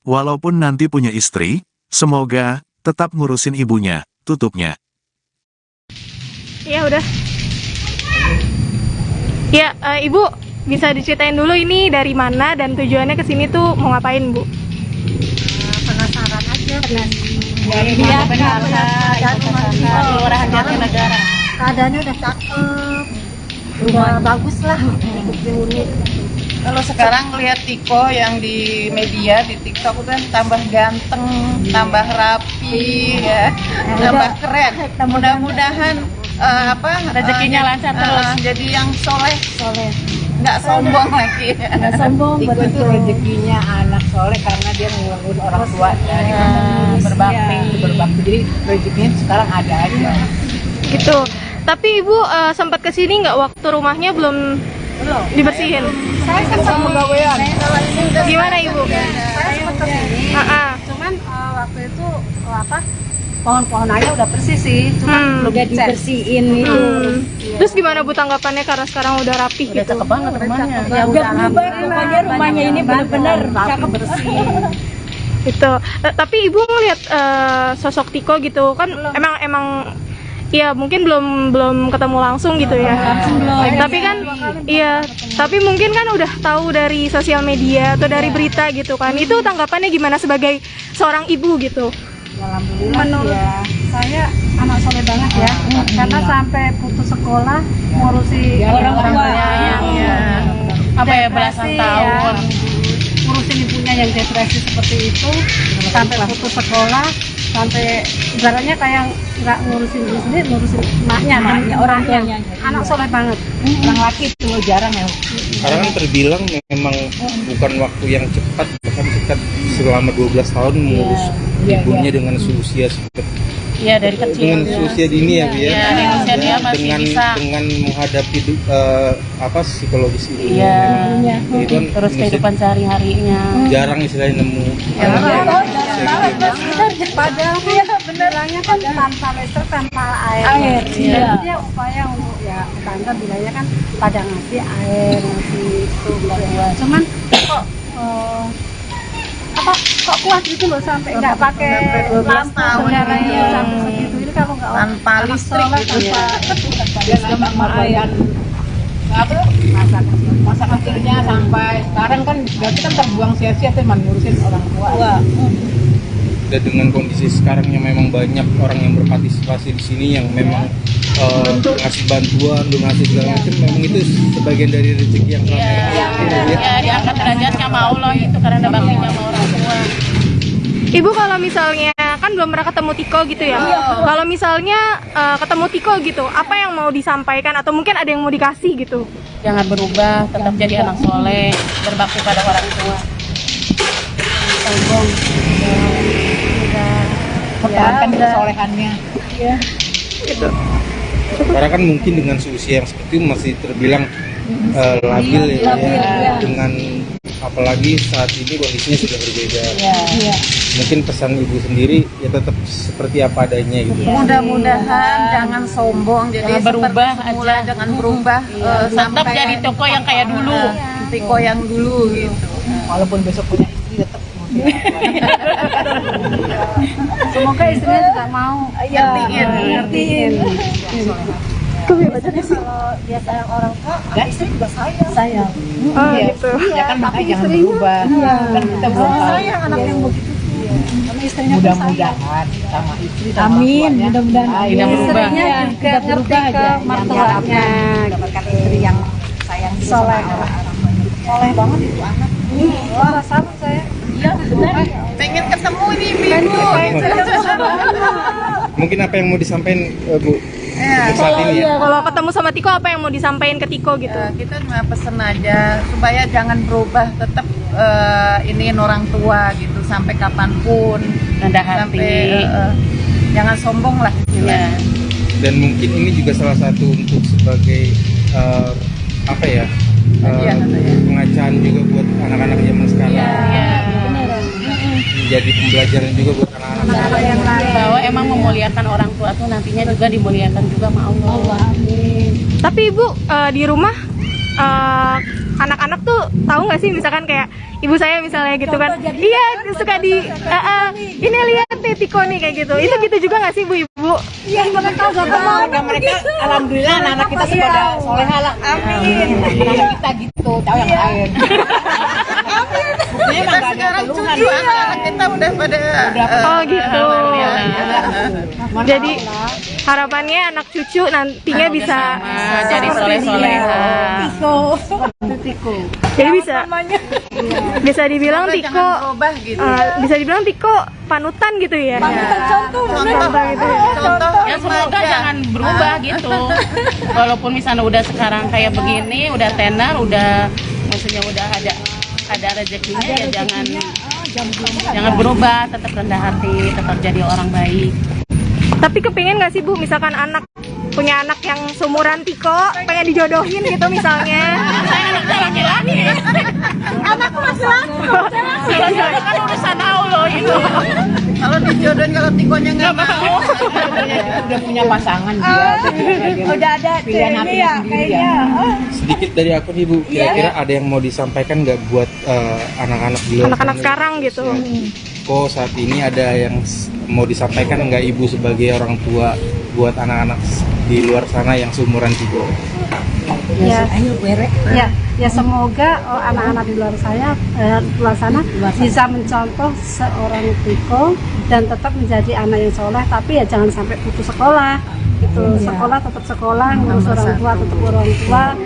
Walaupun nanti punya istri, semoga tetap ngurusin ibunya, tutupnya. Ya udah. Ya, Ibu bisa diceritain dulu ini dari mana dan tujuannya ke sini tuh mau ngapain, Bu? Penasaran aja. Dari Kelurahan Jatinegara. Keadaannya udah cakep, udah bagus lah untuk dihuni. Kalau sekarang lihat Tiko yang di media di TikTok kan tambah ganteng, tambah rapi, ya, tambah keren. Mudah-mudahan Rezekinya lancar terus. Jadi yang soleh, nggak sombong lagi. Nggak sombong, Tiko itu rezekinya anak soleh karena dia ngurus orang tua dari berbakti. Jadi rezekinya sekarang ada aja. Gitu. Tapi Ibu sempat ke sini nggak waktu rumahnya belum dibersihin? Saya kan sama gawean. Gimana Ibu? Saya sempat kesini. Cuman waktu itu pohon-pohon aja udah bersih sih, cuman belum dibersihin itu. Terus gimana Bu tanggapannya karena sekarang udah rapih Udah gitu? cakep banget rumahnya. Ya udah berubah, pokoknya rumahnya ini benar-benar cakep bersih. Gitu. Tapi Ibu ngeliat sosok Tiko gitu kan emang ya mungkin belum ketemu langsung gitu ya. Tapi kan iya, tapi mungkin kan udah tahu dari sosial media atau dari berita gitu kan. Itu tanggapannya gimana sebagai seorang ibu gitu? Alhamdulillah menurut saya anak soleh banget ya, karena sampai putus sekolah ngurusi orang tuanya, Apa ya belasan tahun. ngurusin ibunya yang depresi seperti itu, sampai putus sekolah, sampai ibaratnya kayak nggak ngurusin diri sendiri, ngurusin emaknya, orang tuanya. Anak soleh banget. Orang laki itu jarang ya. Karena kan terbilang memang bukan waktu yang cepat, bahkan kita selama 12 tahun mengurus ibunya dengan usia seperti Iya dari kecil. dengan usia dini ya, Bu ya. Iya, dengan usia dia masih dengan bisa. dengan menghadapi psikologis ibu. Iya. Itu kan Terus mesti kehidupan sehari-harinya. jarang istilahnya nemu. Padahal ya benernya kan tanpa listrik, tanpa air. Iya. Jadi dia upaya untuk ya tetangga bilangnya kan pada ngasih air, ngasih itu gitu. Cuman kok kok kuat gitu loh sampai nggak pakai lampu tahun segalanya ini. sampai segitu ini kalau nggak Tanpa anak listrik sekolah, gitu ya. tanpa Lumayan masa kecilnya sampai sekarang kan berarti kan terbuang sia-sia tuh ngurusin orang tua. Dan dengan kondisi sekarang yang memang banyak orang yang berpartisipasi di sini yang memang ngasih bantuan, donasi segala macam, memang itu sebagian dari rezeki yang selama ini Ya diangkat derajatnya sama Allah itu karena ada baktinya sama orang tua. Ibu kalau misalnya kan belum pernah ketemu Tiko gitu ya. Kalau misalnya ketemu Tiko gitu, apa yang mau disampaikan atau mungkin ada yang mau dikasih gitu? Jangan berubah, tetap jadi anak soleh, berbakti pada orang tua. Pertahankan kesolehannya. karena kan mungkin dengan seusia yang seperti itu masih terbilang labil ya, dengan apalagi saat ini kondisinya sudah berbeda. Mungkin pesan ibu sendiri ya tetap seperti apa adanya gitu. Mudah-mudahan jangan sombong, jadi Jangan berubah seperti semula, aja. jangan berubah Tetap jadi toko yang kayak dulu. Tiko yang dulu gitu. Walaupun besok punya istri tetap semoga istrinya juga mau ngertiin. Kalau dia sayang orang tua, istri juga sayang. Oh gitu. ya kan makanya jangan berubah. Kan kita belum tahu. Sayang anak yang begitu. Sama istrinya pun Mudah-mudahan sama istri sama Amin, orang tuanya. mudah-mudahan. Tidak berubah. Istrinya juga ngerti ke mertuanya. Mendapatkan istri yang sayang Soleh. Soleh banget itu anak. Wah, sama saya. Pengen ketemu nih ibu. Mungkin apa yang mau disampaikan Bu Ya. untuk saat ini ya? Kalau ketemu sama Tiko apa yang mau disampaikan ke Tiko gitu? Kita cuma pesen aja supaya jangan berubah, tetap iniin orang tua gitu sampai kapanpun, Rendah hati. sampai jangan sombong lah gitu Ya. Dan mungkin ini juga salah satu untuk sebagai apa ya, pengacaan juga buat anak-anak zaman sekarang. Jadi pembelajaran juga buat anak-anak. Bahwa emang memuliakan orang tua tuh nantinya juga dimuliakan juga sama Allah. Tapi Ibu di rumah anak-anak tuh tahu nggak sih misalkan kayak ibu saya misalnya gitu kan, iya suka di ini lihat nih Tiko nih kayak gitu. Itu gitu juga nggak sih Bu Ibu? Iya, mereka mereka alhamdulillah anak-anak kita pada soleha lah. Amin. Anak kita gitu, tahu yang lain. Buktinya emang gak ada Sekarang keluhan. cucu anak-anak kita udah pada Oh gitu. Mohon Jadi maaf lah. harapannya anak cucu nantinya bisa Jadi soleh-soleha. Tiko. jadi bisa dibilang Semoga Tiko jangan berubah gitu. bisa dibilang Tiko panutan gitu ya. Contoh gitu ya. Contoh Ya semoga jangan berubah gitu. Walaupun misalnya udah sekarang kayak begini, udah tenar, udah maksudnya udah ada rezekinya ya jangan berubah, tetap rendah hati, tetap jadi orang baik. Tapi kepingin nggak sih Bu, misalkan punya anak yang seumuran Tiko, pengen dijodohin gitu misalnya? Saya laki-laki. Anakku masih laki. Kalau kan urusan Allah itu. kalau dijodohin, kalau Tikonya nggak mau. Udah punya pasangan dia. Udah ada Pilihan hati ya sendiri kayaknya. Sedikit dari aku nih Bu, kira-kira ada yang mau disampaikan nggak buat anak-anak di luar Anak-anak sana? sekarang gitu. Kok saat ini ada yang mau disampaikan nggak Ibu sebagai orang tua buat anak-anak di luar sana yang seumuran Tiko? Ya semoga anak-anak di luar sana bisa mencontoh seorang Tiko dan tetap menjadi anak yang soleh, tapi ya jangan sampai putus sekolah gitu. Sekolah tetap sekolah, ngurus orang tua tetap orang tua.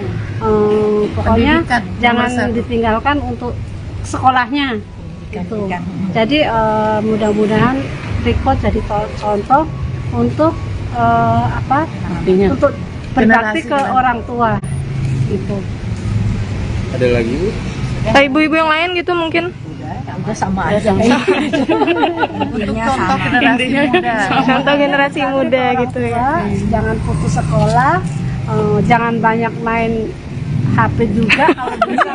Pokoknya Pendidikan, jangan nomor satu. ditinggalkan untuk sekolahnya gitu. Jadi mudah-mudahan Tiko jadi contoh untuk untuk berbakti ke orang tua gitu. Ada lagi Bu? Ibu-ibu yang lain gitu mungkin. Udah sama aja. Contoh generasi muda. Contoh generasi muda gitu ya. Jangan putus sekolah, jangan banyak main HP juga kalau bisa.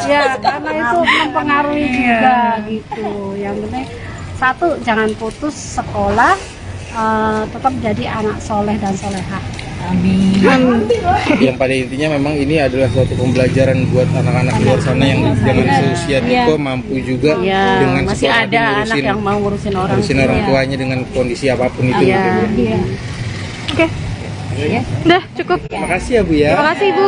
Ya, karena itu mempengaruhi juga gitu. Yang penting satu, jangan putus sekolah, tetap jadi anak soleh dan solehah. Amin. Yang pada intinya memang ini adalah suatu pembelajaran buat anak-anak di luar sana yang dengan seusia Tiko mampu juga Ya, dengan masih sekolah ada anak ngurusin yang mau ngurusin orang. ngurusin orang tuanya dengan kondisi apapun itu. Iya. Gitu. Iya. Oke. Udah cukup. Terima kasih ya Bu ya. Terima kasih Bu.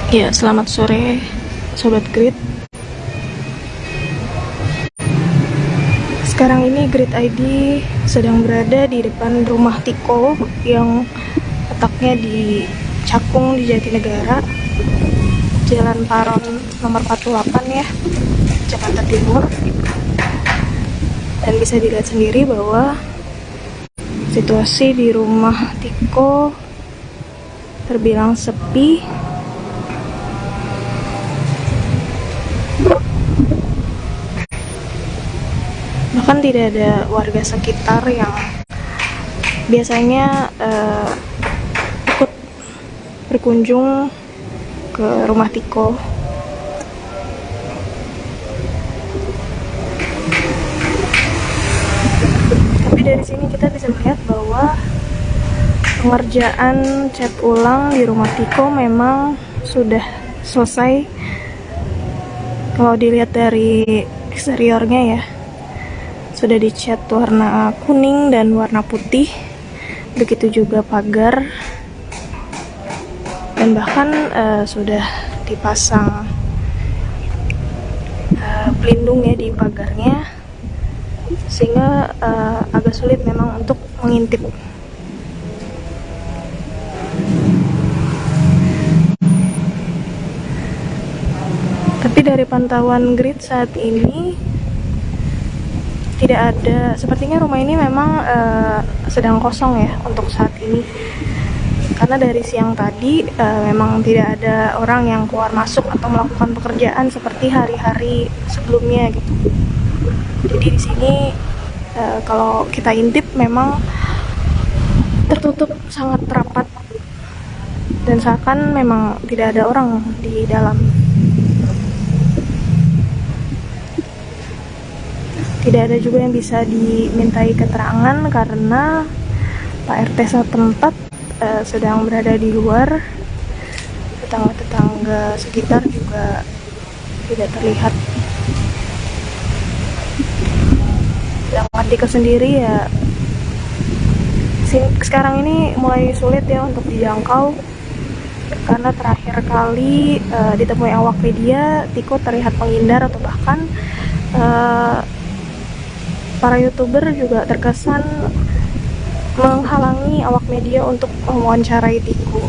Ya, selamat sore Sobat Grid. Sekarang ini Grid ID sedang berada di depan rumah Tiko yang letaknya di Cakung di Jatinegara, Jalan Paron nomor 48 ya, Jakarta Timur. Dan bisa dilihat sendiri bahwa situasi di rumah Tiko terbilang sepi. Bahkan tidak ada warga sekitar yang biasanya ikut berkunjung ke rumah Tiko. Tapi dari sini kita bisa melihat bahwa pengerjaan cat ulang di rumah Tiko memang sudah selesai. Kalau dilihat dari eksteriornya ya, sudah dicat warna kuning dan warna putih, begitu juga pagar, dan bahkan sudah dipasang pelindung ya di pagarnya, sehingga agak sulit memang untuk mengintip. Tapi dari pantauan Grid saat ini tidak ada, sepertinya rumah ini memang sedang kosong ya untuk saat ini, karena dari siang tadi memang tidak ada orang yang keluar masuk atau melakukan pekerjaan seperti hari-hari sebelumnya gitu. Jadi di sini kalau kita intip memang tertutup sangat rapat dan seakan memang tidak ada orang di dalam. Tidak ada juga yang bisa dimintai keterangan karena Pak RT setempat sedang berada di luar. Tetangga-tetangga sekitar juga tidak terlihat. Dan Pak Dika sendiri ya sekarang ini mulai sulit ya untuk dijangkau, karena terakhir kali ditemui awak media, Tiko terlihat menghindar atau bahkan para YouTuber juga terkesan menghalangi awak media untuk mewawancarai Tiko.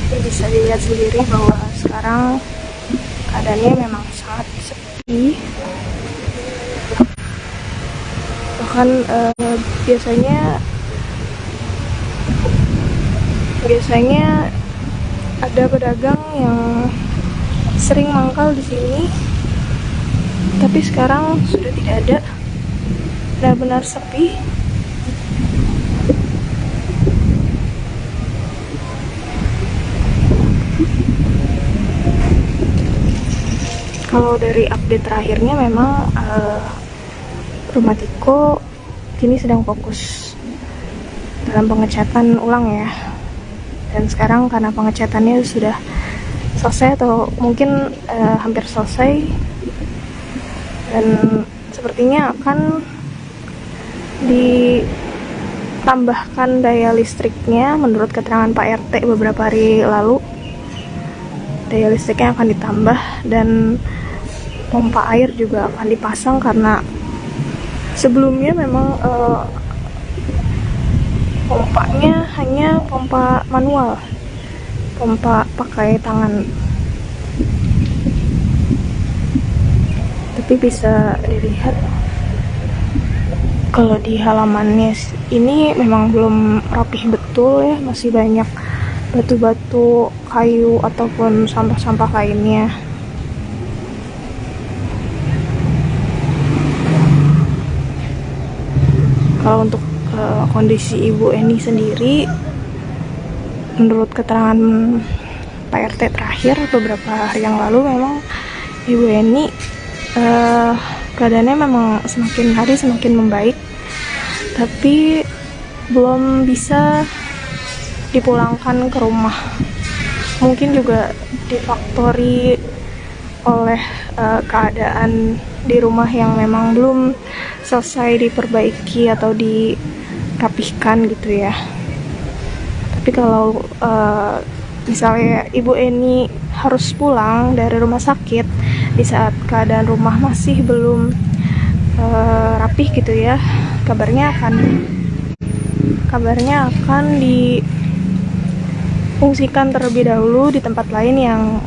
Jadi bisa dilihat sendiri bahwa sekarang keadaannya memang sangat sepi. Bahkan biasanya ada pedagang yang sering mangkal di sini, tapi sekarang sudah tidak ada, benar-benar sepi. Kalau dari update terakhirnya memang rumah Tiko kini sedang fokus dalam pengecatan ulang ya. Dan sekarang karena pengecatannya sudah selesai atau mungkin hampir selesai, dan sepertinya akan ditambahkan daya listriknya. Menurut keterangan Pak RT beberapa hari lalu, daya listriknya akan ditambah dan pompa air juga akan dipasang, karena sebelumnya memang Pompanya hanya pompa manual, pompa pakai tangan. Tapi bisa dilihat kalau di halamannya ini memang belum rapih betul ya, masih banyak batu-batu, kayu ataupun sampah-sampah lainnya. Kalau untuk kondisi Ibu Eni sendiri, menurut keterangan Pak RT terakhir beberapa hari yang lalu, memang Ibu Eni keadaannya memang semakin hari semakin membaik, tapi belum bisa dipulangkan ke rumah. Mungkin juga difaktori oleh keadaan di rumah yang memang belum selesai diperbaiki atau dirapihkan gitu ya. Tapi kalau misalnya Ibu Eni harus pulang dari rumah sakit di saat keadaan rumah masih belum rapih gitu ya, kabarnya akan difungsikan terlebih dahulu di tempat lain yang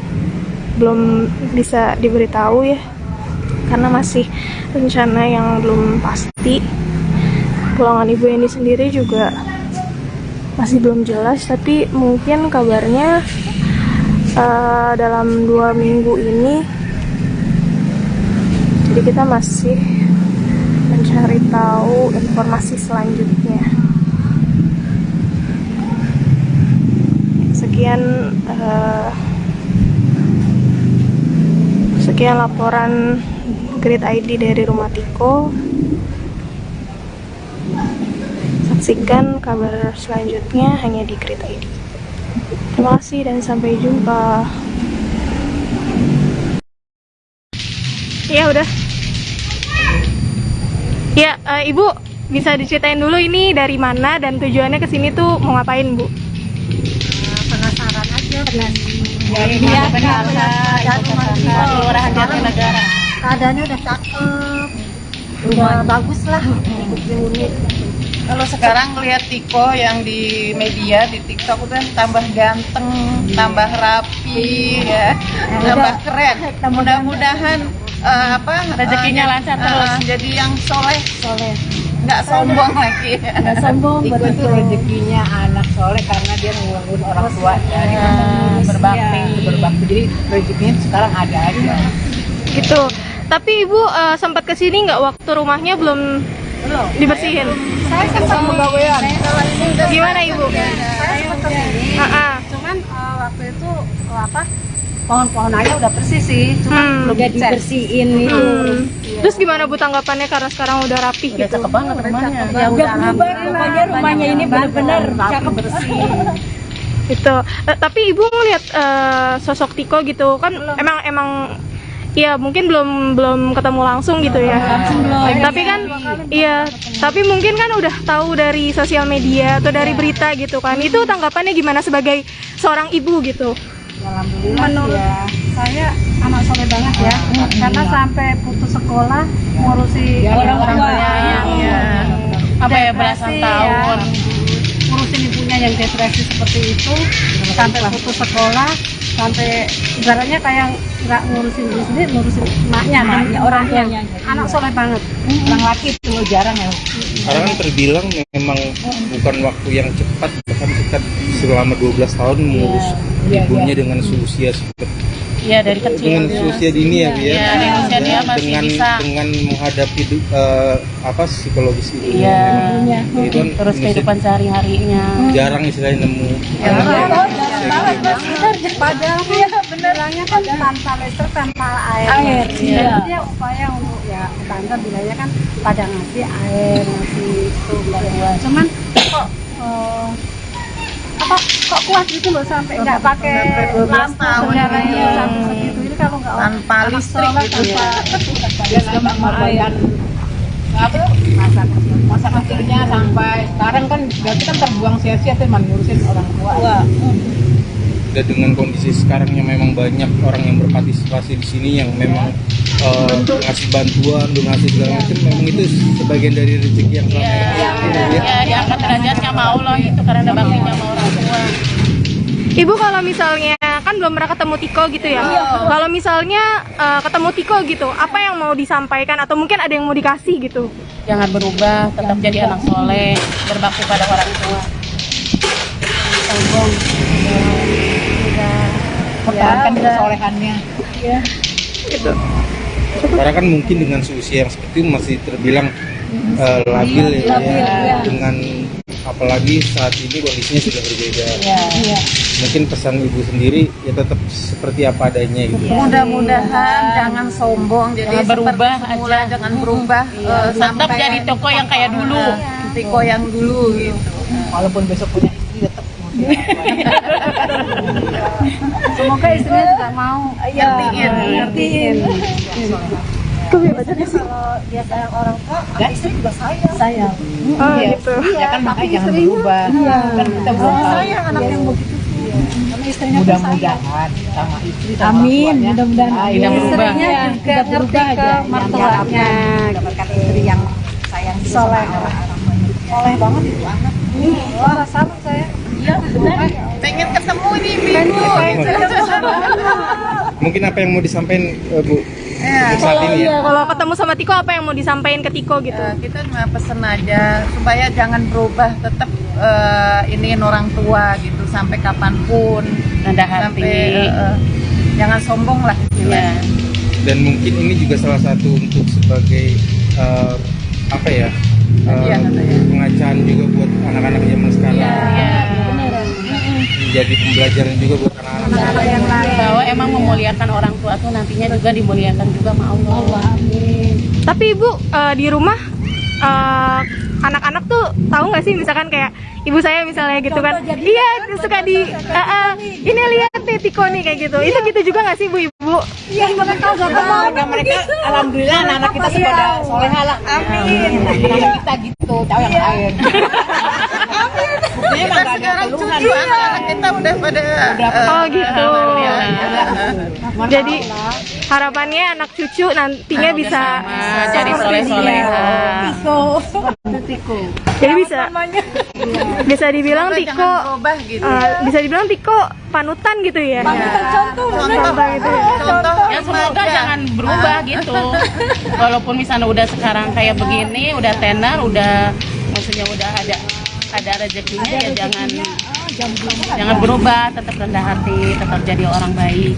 belum bisa diberitahu ya, karena masih rencana yang belum pasti. Pulangan Ibu Eni sendiri juga masih belum jelas, tapi mungkin kabarnya dalam 2 minggu ini. Jadi kita masih mencari tahu informasi selanjutnya. Sekian laporan Grid ID dari Rumah Tiko. Saksikan kabar selanjutnya hanya di Grid ID. Terima kasih dan sampai jumpa. Ya udah. Ya, Ibu bisa diceritain dulu ini dari mana dan tujuannya ke sini tuh mau ngapain, Bu? Penasaran aja Dari Kelurahan Jatinegara. keadaannya udah cakep, udah bagus lah, unik. Kalau sekarang lihat Tiko yang di media, di TikTok kan tambah ganteng, tambah rapi, ya, tambah keren. Mudah-mudahan Rezekinya lancar terus. Jadi yang soleh, nggak sombong lagi. Nggak sombong, Itu rezekinya anak soleh karena dia ngurus orang tua dari berbakti. Jadi rezekinya sekarang ada aja. Gitu. Tapi Ibu sempat kesini nggak waktu rumahnya belum dibersihin? Saya sempat pegawaian. Gimana Ibu? Saya sempat kesini. Cuman waktu itu pohon-pohon aja udah bersih sih, cuman belum dibersihin itu. Terus gimana Bu tanggapannya karena sekarang udah rapih Udah gitu? cakep banget rumahnya. Ya udah berubah, rumahnya ini benar-benar cakep bersih. Gitu. Tapi Ibu ngeliat sosok Tiko gitu kan, emang ya mungkin belum ketemu langsung gitu ya. Tapi kan iya, tapi mungkin kan udah tahu dari sosial media atau dari berita gitu kan. Itu tanggapannya gimana sebagai seorang ibu gitu? Menurut saya anak soleh banget ya, karena sampai putus sekolah ngurusi orang tuanya Apa ya belasan tahun. ngurusin ibunya yang depresi seperti itu, sampai putus sekolah, sampai ibaratnya kayak nggak ngurusin diri sendiri, ngurusin maknya orang tuanya. Anak soleh banget. Orang laki itu jarang ya. Sekarang kan terbilang memang bukan waktu yang cepat, bahkan kita selama 12 tahun mengurus ibunya dengan seusia seperti Iya, dari kecil. dengan usia dini ya, Bu ya. Iya, dari usia dia masih bisa. dengan menghadapi psikologis itu. Iya. Memang itu kan Terus kehidupan sehari-harinya. jarang istilahnya nemu anak yang Padahal bilangnya kan tanpa listrik, tanpa air. Iya. Jadi dia upaya untuk tante bilangnya kan pada ngasih air, ngasih itu bantuan. Cuman kok kuat gitu loh sampai nggak pakai lampu segalanya sampai segitu. Ini kalau nggak Tanpa listrik gitu ya. Dia nggak membayar masa kecilnya sampai sekarang kan berarti kan terbuang sia-sia tuh ngurusin orang tua. dan dengan kondisi sekarang yang memang banyak orang yang berpartisipasi di sini yang memang ngasih bantuan, donasi segala macam, memang itu sebagian dari rezeki yang selama ini Ya, diangkat derajatnya sama Allah itu karena ada baktinya sama orang tua. Ibu kalau misalnya kan belum pernah ketemu Tiko gitu ya. Kalau misalnya ketemu Tiko gitu, apa yang mau disampaikan atau mungkin ada yang mau dikasih gitu? Jangan berubah, tetap jadi anak soleh, berbakti pada orang tua. Sombong. Pertahankan kesolehannya. Gitu. karena kan mungkin dengan seusia yang seperti itu masih terbilang labil ya, dengan apalagi saat ini kondisinya sudah berbeda. Mungkin pesan ibu sendiri ya tetap seperti apa adanya gitu. Mudah-mudahan jangan sombong, jadi Jangan berubah seperti semula, aja. jangan berubah Tetap jadi toko yang kayak dulu. Tiko yang dulu gitu. Walaupun besok punya istri tetap Semoga istrinya juga mau Ngertiin. Kalau dia sayang orang tua, istri juga sayang. Oh gitu. ya kan, makanya jangan berubah. Kan kita belum tahu. Sayang anak yang begitu. Karena istrinya Mudah-mudahan sama istri sama Amin, ortuanya, mudah-mudahan tidak berubah. istrinya juga ngerti ke mertuanya. mendapatkan istri yang sayang Soleh. Soleh banget itu anak. Wah, sama saya. Pengen ketemu nih Ibu. Mungkin apa yang mau disampaikan Bu Ya, saat ini ya? Kalau ketemu sama Tiko apa yang mau disampaikan ke Tiko gitu? kita cuma pesen aja supaya jangan berubah, tetap iniin orang tua gitu sampai kapanpun. Rendah hati. Sampai jangan sombong lah. Ya. Dan mungkin ini juga salah satu untuk sebagai apa ya, pengacaan juga buat anak-anak zaman sekarang, menjadi pembelajaran juga buat anak-anak yang lain. Bahwa emang memuliakan orang tua tuh nantinya juga dimuliakan juga sama Allah. Tapi Ibu di rumah anak-anak tuh tahu nggak sih misalkan kayak ibu saya misalnya gitu kan, iya suka di ini lihat nih Tiko nih kayak gitu. Itu gitu juga nggak sih Ibu? Iya, mereka udah mereka alhamdulillah anak-anak kita pada solehah lah. Amin. Anak kita gitu, tahu yang lain. Kita sekarang cucu anak-anak kita udah pada Oh gitu. Alhamdulillah. Jadi harapannya anak cucu nantinya bisa Jadi soleh-soleha. jadi bisa dibilang Semoga Tiko jangan berubah gitu. bisa dibilang Tiko panutan gitu ya. Contoh gitu ya. contoh Ya semoga jangan berubah gitu. Walaupun misalnya udah sekarang kayak begini, udah tenar, udah maksudnya udah ada rezekinya ya jangan berubah, tetap rendah hati, tetap jadi orang baik.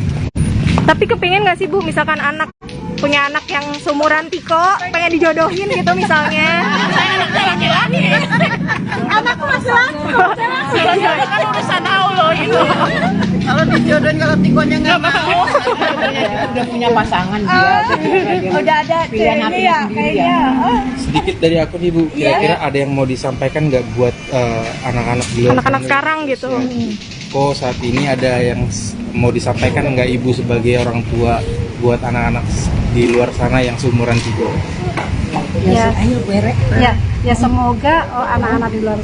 Tapi kepingin nggak sih Bu misalkan punya anak yang seumuran Tiko pengen dijodohin gitu misalnya? Saya anaknya laki-laki. Anakku masih laki. Kalau kan urusan Allah itu. kalau dijodohin, kalau Tikonya nggak mau. Udah punya pasangan dia. Udah ada pilihan hati ya sendiri kayaknya. ya. Sedikit dari aku nih Bu, kira-kira ada yang mau disampaikan nggak buat anak-anak di luar Anak-anak sana? sekarang gitu. Kok saat ini ada yang mau disampaikan nggak Ibu sebagai orang tua buat anak-anak di luar sana yang seumuran Tiko? Ya semoga anak-anak di luar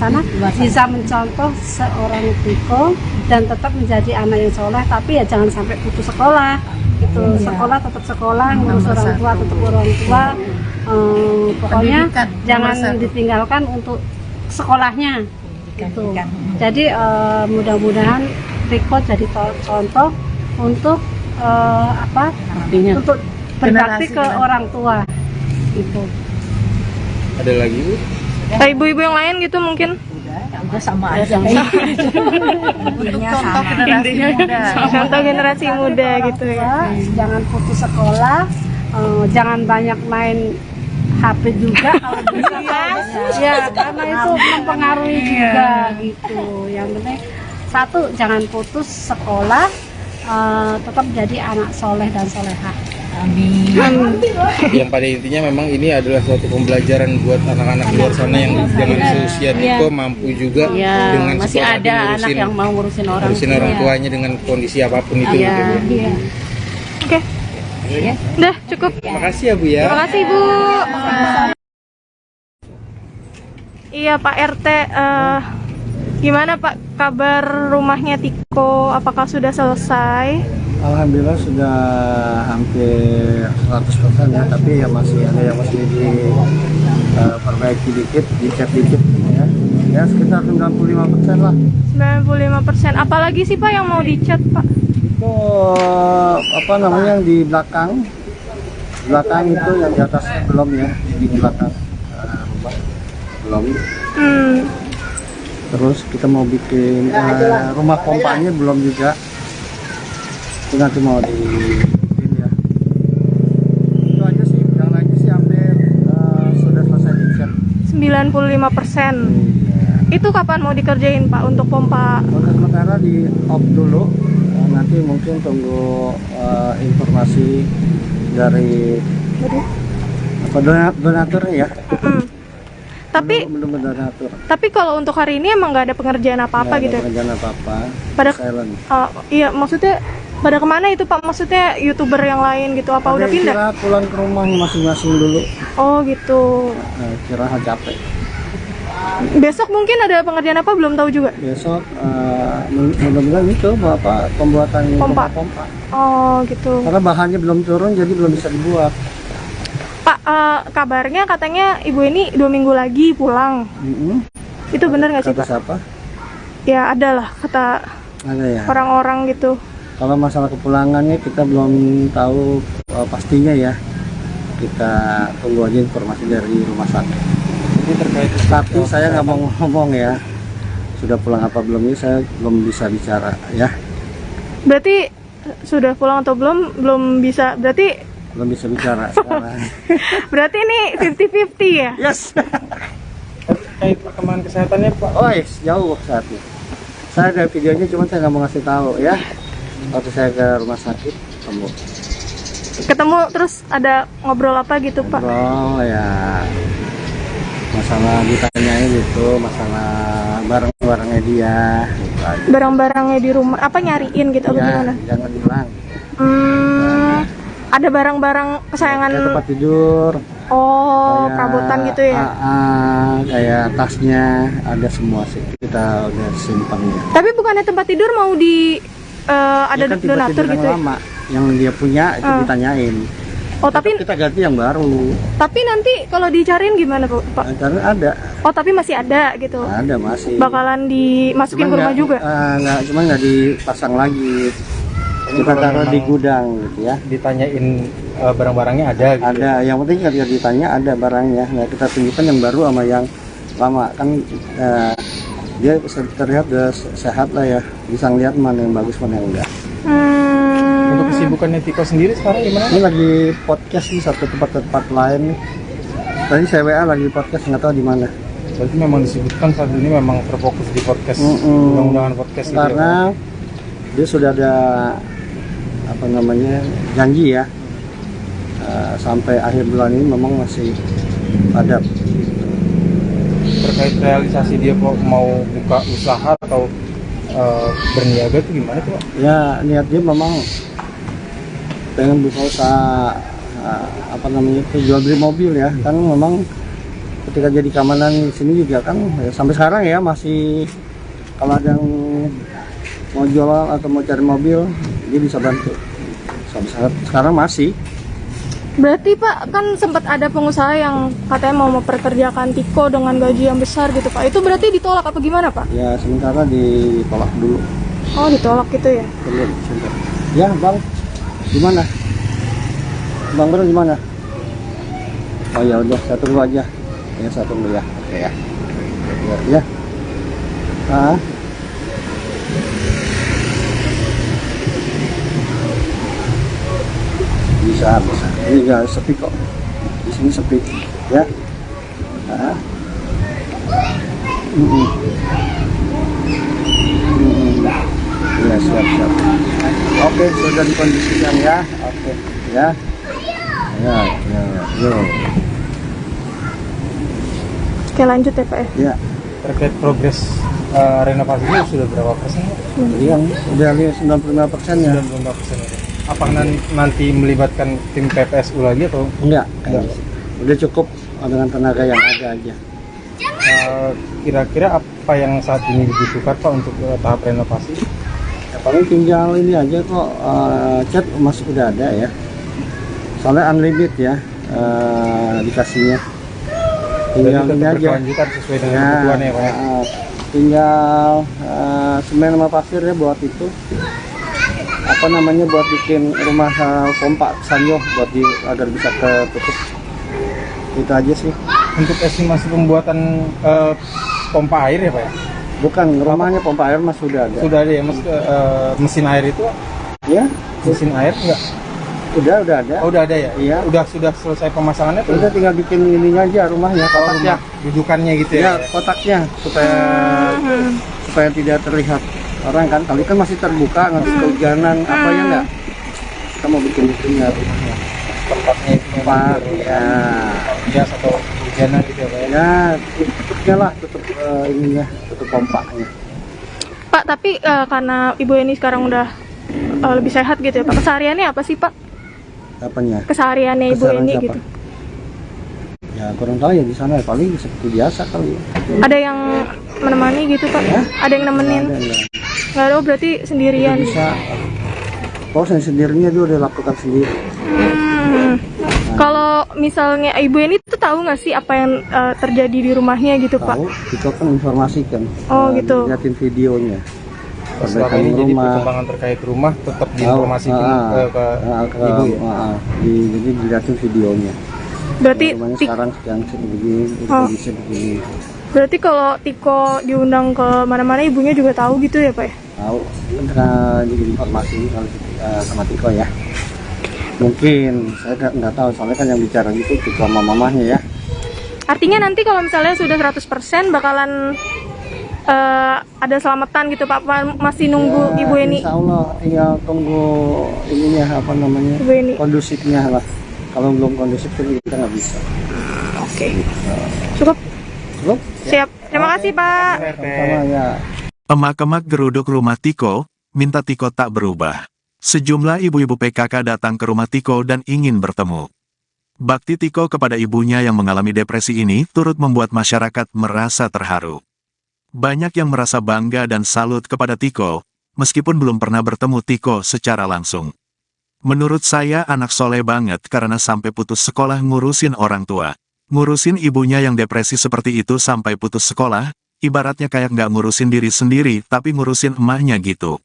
sana bisa mencontoh seorang Tiko dan tetap menjadi anak yang soleh, tapi ya jangan sampai putus sekolah gitu. Sekolah tetap sekolah, ngurus orang tua tetap orang tua. Pokoknya Pendidikan, jangan nomor satu. ditinggalkan untuk sekolahnya gitu. Jadi mudah-mudahan Tiko jadi contoh untuk untuk berbakti ke orang tua gitu. Ada lagi Bu? Kayak ibu-ibu yang lain gitu mungkin. Udah sama aja. Untuk contoh generasi muda. Contoh generasi muda gitu ya. Jangan putus sekolah, jangan banyak main HP juga kalau bisa. Ya, karena itu mempengaruhi juga gitu. Yang penting satu, jangan putus sekolah, tetap jadi anak soleh dan solehah. Yang pada intinya memang ini adalah suatu pembelajaran buat anak-anak di luar sana yang dengan seusia Tiko mampu juga Ya, dengan masih sekolah ada anak ngurusin- yang mau ngurusin orang ngurusin orang tuanya dengan kondisi apapun itu. Iya. gitu, Bu. Oke. Udah cukup. Terima kasih ya Bu ya. Terima kasih Bu. Iya Pak RT, gimana Pak kabar rumahnya Tiko? Apakah sudah selesai? Alhamdulillah sudah hampir 100% ya, tapi ya masih ada yang masih diperbaiki dikit, dicat dikit ya. Ya sekitar 95% lah. 95%. Apalagi sih Pak yang mau dicat Pak? Itu apa namanya yang di belakang itu, yang di atas belum ya, di belakang rumah belum. Terus kita mau bikin rumah pompanya belum juga. Itu nanti mau di ini ya. Itu aja sih, yang lainnya sih hampir sudah selesai dicat. 95%. Itu kapan mau dikerjain Pak untuk pompa? Untuk sementara di off dulu. Nanti mungkin tunggu informasi dari apa donatur ya. Belum donatur. Tapi kalau untuk hari ini emang nggak ada pengerjaan apa-apa gitu? Pengerjaan apa-apa. Pada silent. Iya, maksudnya pada kemana itu Pak? Maksudnya YouTuber yang lain gitu? Apa udah pindah? Kira pulang ke rumah masing-masing dulu. Oh gitu. Kira capek. Besok mungkin ada pengerjaan apa belum tahu juga? Besok mudah-mudahan itu apa pembuatan pompa. Oh gitu. Karena bahannya belum turun jadi belum bisa dibuat. Pak, kabarnya katanya ibu ini 2 minggu lagi pulang. Itu benar nggak sih Kata Pak? siapa? Ya ada lah kata Ada ya. orang-orang gitu. Kalau masalah kepulangannya kita belum tahu pastinya ya. Kita tunggu aja informasi dari rumah sakit. Tapi saya nggak mau ngomong ya. Sudah pulang apa belum ini saya belum bisa bicara ya. Berarti sudah pulang atau belum bisa. Belum bisa bicara sekarang. Berarti ini 50-50 ya? Yes. Terkait perkembangan kesehatannya Pak. Oh yes, jauh saatnya. Saya ada videonya, cuman saya nggak mau ngasih tahu ya. Waktu saya ke rumah sakit, Ketemu terus ada ngobrol apa gitu Pak? ngobrol ya. Masalah ditanyain gitu, masalah barang-barangnya dia. Gitu aja. Barang-barangnya di rumah, apa nyariin gitu atau Ya, gimana? jangan hilang. Ada barang-barang kesayangan. Kayak tempat tidur. Oh, kayak, perabotan gitu ya? Kayak tasnya, ada semua sih. Kita udah simpannya. Tapi bukannya tempat tidur mau di ada Ya kan donatur tiba-tiba gitu ya? lama yang dia punya itu ditanyain. Oh, tapi Kita ganti yang baru. nanti kalau dicariin gimana Pak? Karena ada. Oh, tapi masih ada gitu. Ada masih. Bakalan dimasukin ke rumah juga? Cuman nggak dipasang lagi. Kita taruh di gudang gitu ya. Ditanyain barang-barangnya ada gitu. Ada. Yang penting ketika ditanya ada barangnya. Nah kita tunjukkan yang baru sama yang lama kan. Dia terlihat udah sehat lah ya. Bisa ngeliat mana yang bagus mana yang enggak. Untuk kesibukannya Tiko sendiri sekarang gimana? Ini lagi podcast di satu tempat lain nih. Tadi saya WA lagi podcast nggak tahu di mana. Berarti memang disebutkan saat ini memang terfokus di podcast, mudah-mudahan podcast gitu. Karena dia sudah ada apa namanya janji ya sampai akhir bulan ini memang masih padat. Terkait realisasi dia mau buka usaha atau berniaga itu gimana tuh Pak? Ya niat dia memang pengen buka usaha apa namanya itu jual beli mobil ya kan memang ketika jadi keamanan di sini juga kan ya, sampai sekarang ya masih kalau ada yang mau jual atau mau cari mobil dia bisa bantu sampai sekarang masih. Berarti Pak kan sempat ada pengusaha yang katanya mau memperkerjakan Tiko dengan gaji yang besar gitu Pak. Itu berarti ditolak apa gimana Pak? Ya sementara ditolak dulu. Oh ditolak gitu ya? Perlu sebentar. Ya Bang, gimana? Bang Bro gimana? Oh ya udah saya tunggu aja. Ya saya tunggu ya. Oke ya. Ya. Bisa. Ini enggak sepi kok. Di sini sepi. Ya. Ya siap. Oke, sudah dikondisikan ya. Oke, ya. Yo. Oke lanjut ya Pak ya? Ya. Terkait progres renovasinya sudah berapa persen? Yang udah 95% ya. 95% ya. Apakah nanti melibatkan tim PPSU lagi atau Enggak. Udah cukup dengan tenaga yang ada aja. kira-kira apa yang saat ini dibutuhkan Pak untuk tahap renovasi? Ya, paling tinggal ini aja kok, chat masuk udah ada ya. Soalnya unlimited ya dikasihnya. Tinggal ini aja. Berkelanjutan sesuai dengan Ya, kebutuhannya ya Pak. tinggal semen sama pasir ya buat itu. Apa namanya, buat bikin rumah pompa sanyo buat agar bisa ketutup. Itu aja sih. Untuk estimasi pembuatan pompa air ya Pak ya? Bukan, rumahnya pompa air mas sudah ada. Sudah ada ya, mesin air itu? Ya, Mesin air enggak? udah ada. Oh, udah ada ya? Iya. Sudah selesai pemasangannya tuh? Udah tinggal bikin ininya aja, rumahnya, kotaknya. Rujukannya gitu Ya, ya? kotaknya supaya tidak terlihat orang kan. Kali kan masih terbuka, nanti kehujanan apa ya enggak? Kita mau bikin-bikinnya rumahnya. Tempatnya itu Tempat, ya. bias atau hujanan gitu ya Pak ya? Ya, tutupnya lah, tutup ininya, tutup pompanya. Pak, tapi karena Ibu ini sekarang udah lebih sehat gitu ya Pak, kesehariannya apa sih Pak? Apanya? Kesehariannya Ibu Keseharian ini siapa? gitu. Ya kurang tahu ya, di sana ya, paling seperti biasa kali ya. Ada yang menemani gitu Pak? Ya? Ada yang nemenin? Nggak ada, berarti sendirian. Bisa. Oh, sendirinya dia udah lakukan sendiri. Kalau misalnya Ibu ini tuh tahu nggak sih apa yang terjadi di rumahnya gitu Pak? Tahu, kita kan informasikan. Oh, gitu. Lihatin videonya. Selama ini jadi perkembangan terkait rumah tetap diinformasikan ke ibu ya? Jadi dilihatin videonya. Berarti Rumahnya sekarang yang begini, kondisi begini. berarti kalau Tiko diundang ke mana-mana ibunya juga tahu gitu ya Pak ya? Tahu, kan jadi informasi kalau sama Tiko ya. Mungkin saya nggak tahu, soalnya kan yang bicara gitu Tiko sama mamahnya ya. Artinya nanti kalau misalnya sudah 100% bakalan ada selamatan gitu Pak, masih nunggu Ibu ini? Insya Allah tinggal tunggu ininya apa namanya, Ibu ini. kondusifnya lah. Kalau belum kondusif kan kita nggak bisa. Oke. Cukup? Belum? Siap. Terima kasih Pak. Sama ya. Emak-emak geruduk rumah Tiko, minta Tiko tak berubah. Sejumlah ibu-ibu PKK datang ke rumah Tiko dan ingin bertemu. Bakti Tiko kepada ibunya yang mengalami depresi ini turut membuat masyarakat merasa terharu. Banyak yang merasa bangga dan salut kepada Tiko, meskipun belum pernah bertemu Tiko secara langsung. Menurut saya anak soleh banget karena sampai putus sekolah ngurusin orang tua. Ngurusin ibunya yang depresi seperti itu sampai putus sekolah, ibaratnya kayak nggak ngurusin diri sendiri tapi ngurusin emaknya gitu.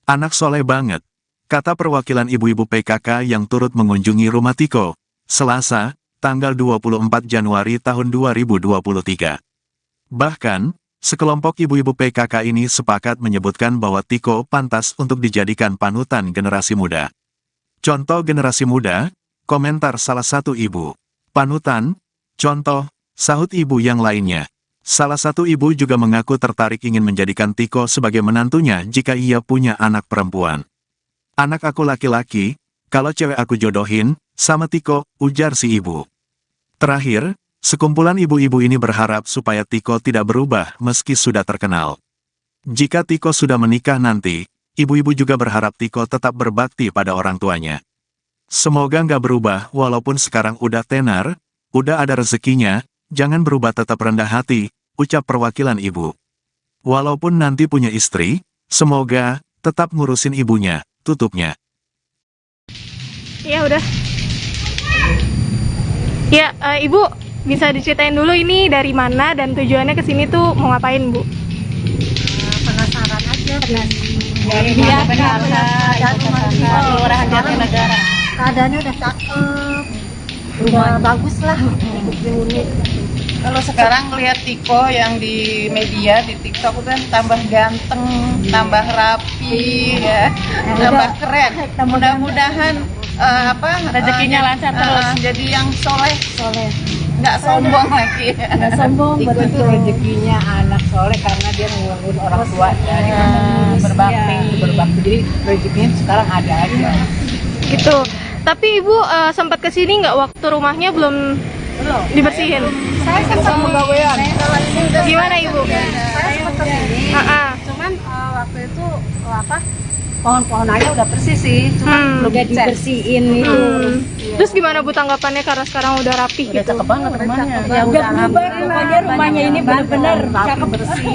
Anak soleh banget, kata perwakilan ibu-ibu PKK yang turut mengunjungi rumah Tiko, Selasa, tanggal 24 Januari tahun 2023. Bahkan, sekelompok ibu-ibu PKK ini sepakat menyebutkan bahwa Tiko pantas untuk dijadikan panutan generasi muda. Contoh generasi muda, komentar salah satu ibu. Panutan, contoh, sahut ibu yang lainnya. Salah satu ibu juga mengaku tertarik ingin menjadikan Tiko sebagai menantunya jika ia punya anak perempuan. Anak aku laki-laki, kalau cewek aku jodohin, sama Tiko, ujar si ibu. Terakhir, sekumpulan ibu-ibu ini berharap supaya Tiko tidak berubah meski sudah terkenal. Jika Tiko sudah menikah nanti, ibu-ibu juga berharap Tiko tetap berbakti pada orang tuanya. Semoga nggak berubah walaupun sekarang udah tenar, udah ada rezekinya, jangan berubah tetap rendah hati, ucap perwakilan ibu. Walaupun nanti punya istri, semoga tetap ngurusin ibunya, tutupnya. Ya udah. Ya, Ibu bisa diceritain dulu ini dari mana dan tujuannya ke sini tuh mau ngapain, Bu? Penasaran aja. Dari Jakarta, Kelurahan Jatinegara. Keadaannya udah cakep, udah bagus lah, unik. Kalau sekarang lihat Tiko yang di media, di TikTok kan tambah ganteng, tambah rapi, ya, tambah keren. Mudah-mudahan Rezekinya lancar terus. jadi yang soleh, nggak sombong lagi. Nggak sombong, Tiko itu rezekinya anak soleh karena dia ngurus orang tua dari berbakti. Jadi rezekinya sekarang ada aja. Gitu. Tapi Ibu sempat kesini nggak waktu rumahnya belum dibersihin? Saya sempat pegawaian. Gimana Ibu? Saya sempat kesini. Cuman waktu itu pohon-pohonannya udah bersih sih, cuman belum dibersihin itu. Terus gimana Bu tanggapannya karena sekarang udah rapih gitu? Cakep banget rumahnya. Ya udah berubah, pokoknya rumahnya ini benar-benar cakep bersih.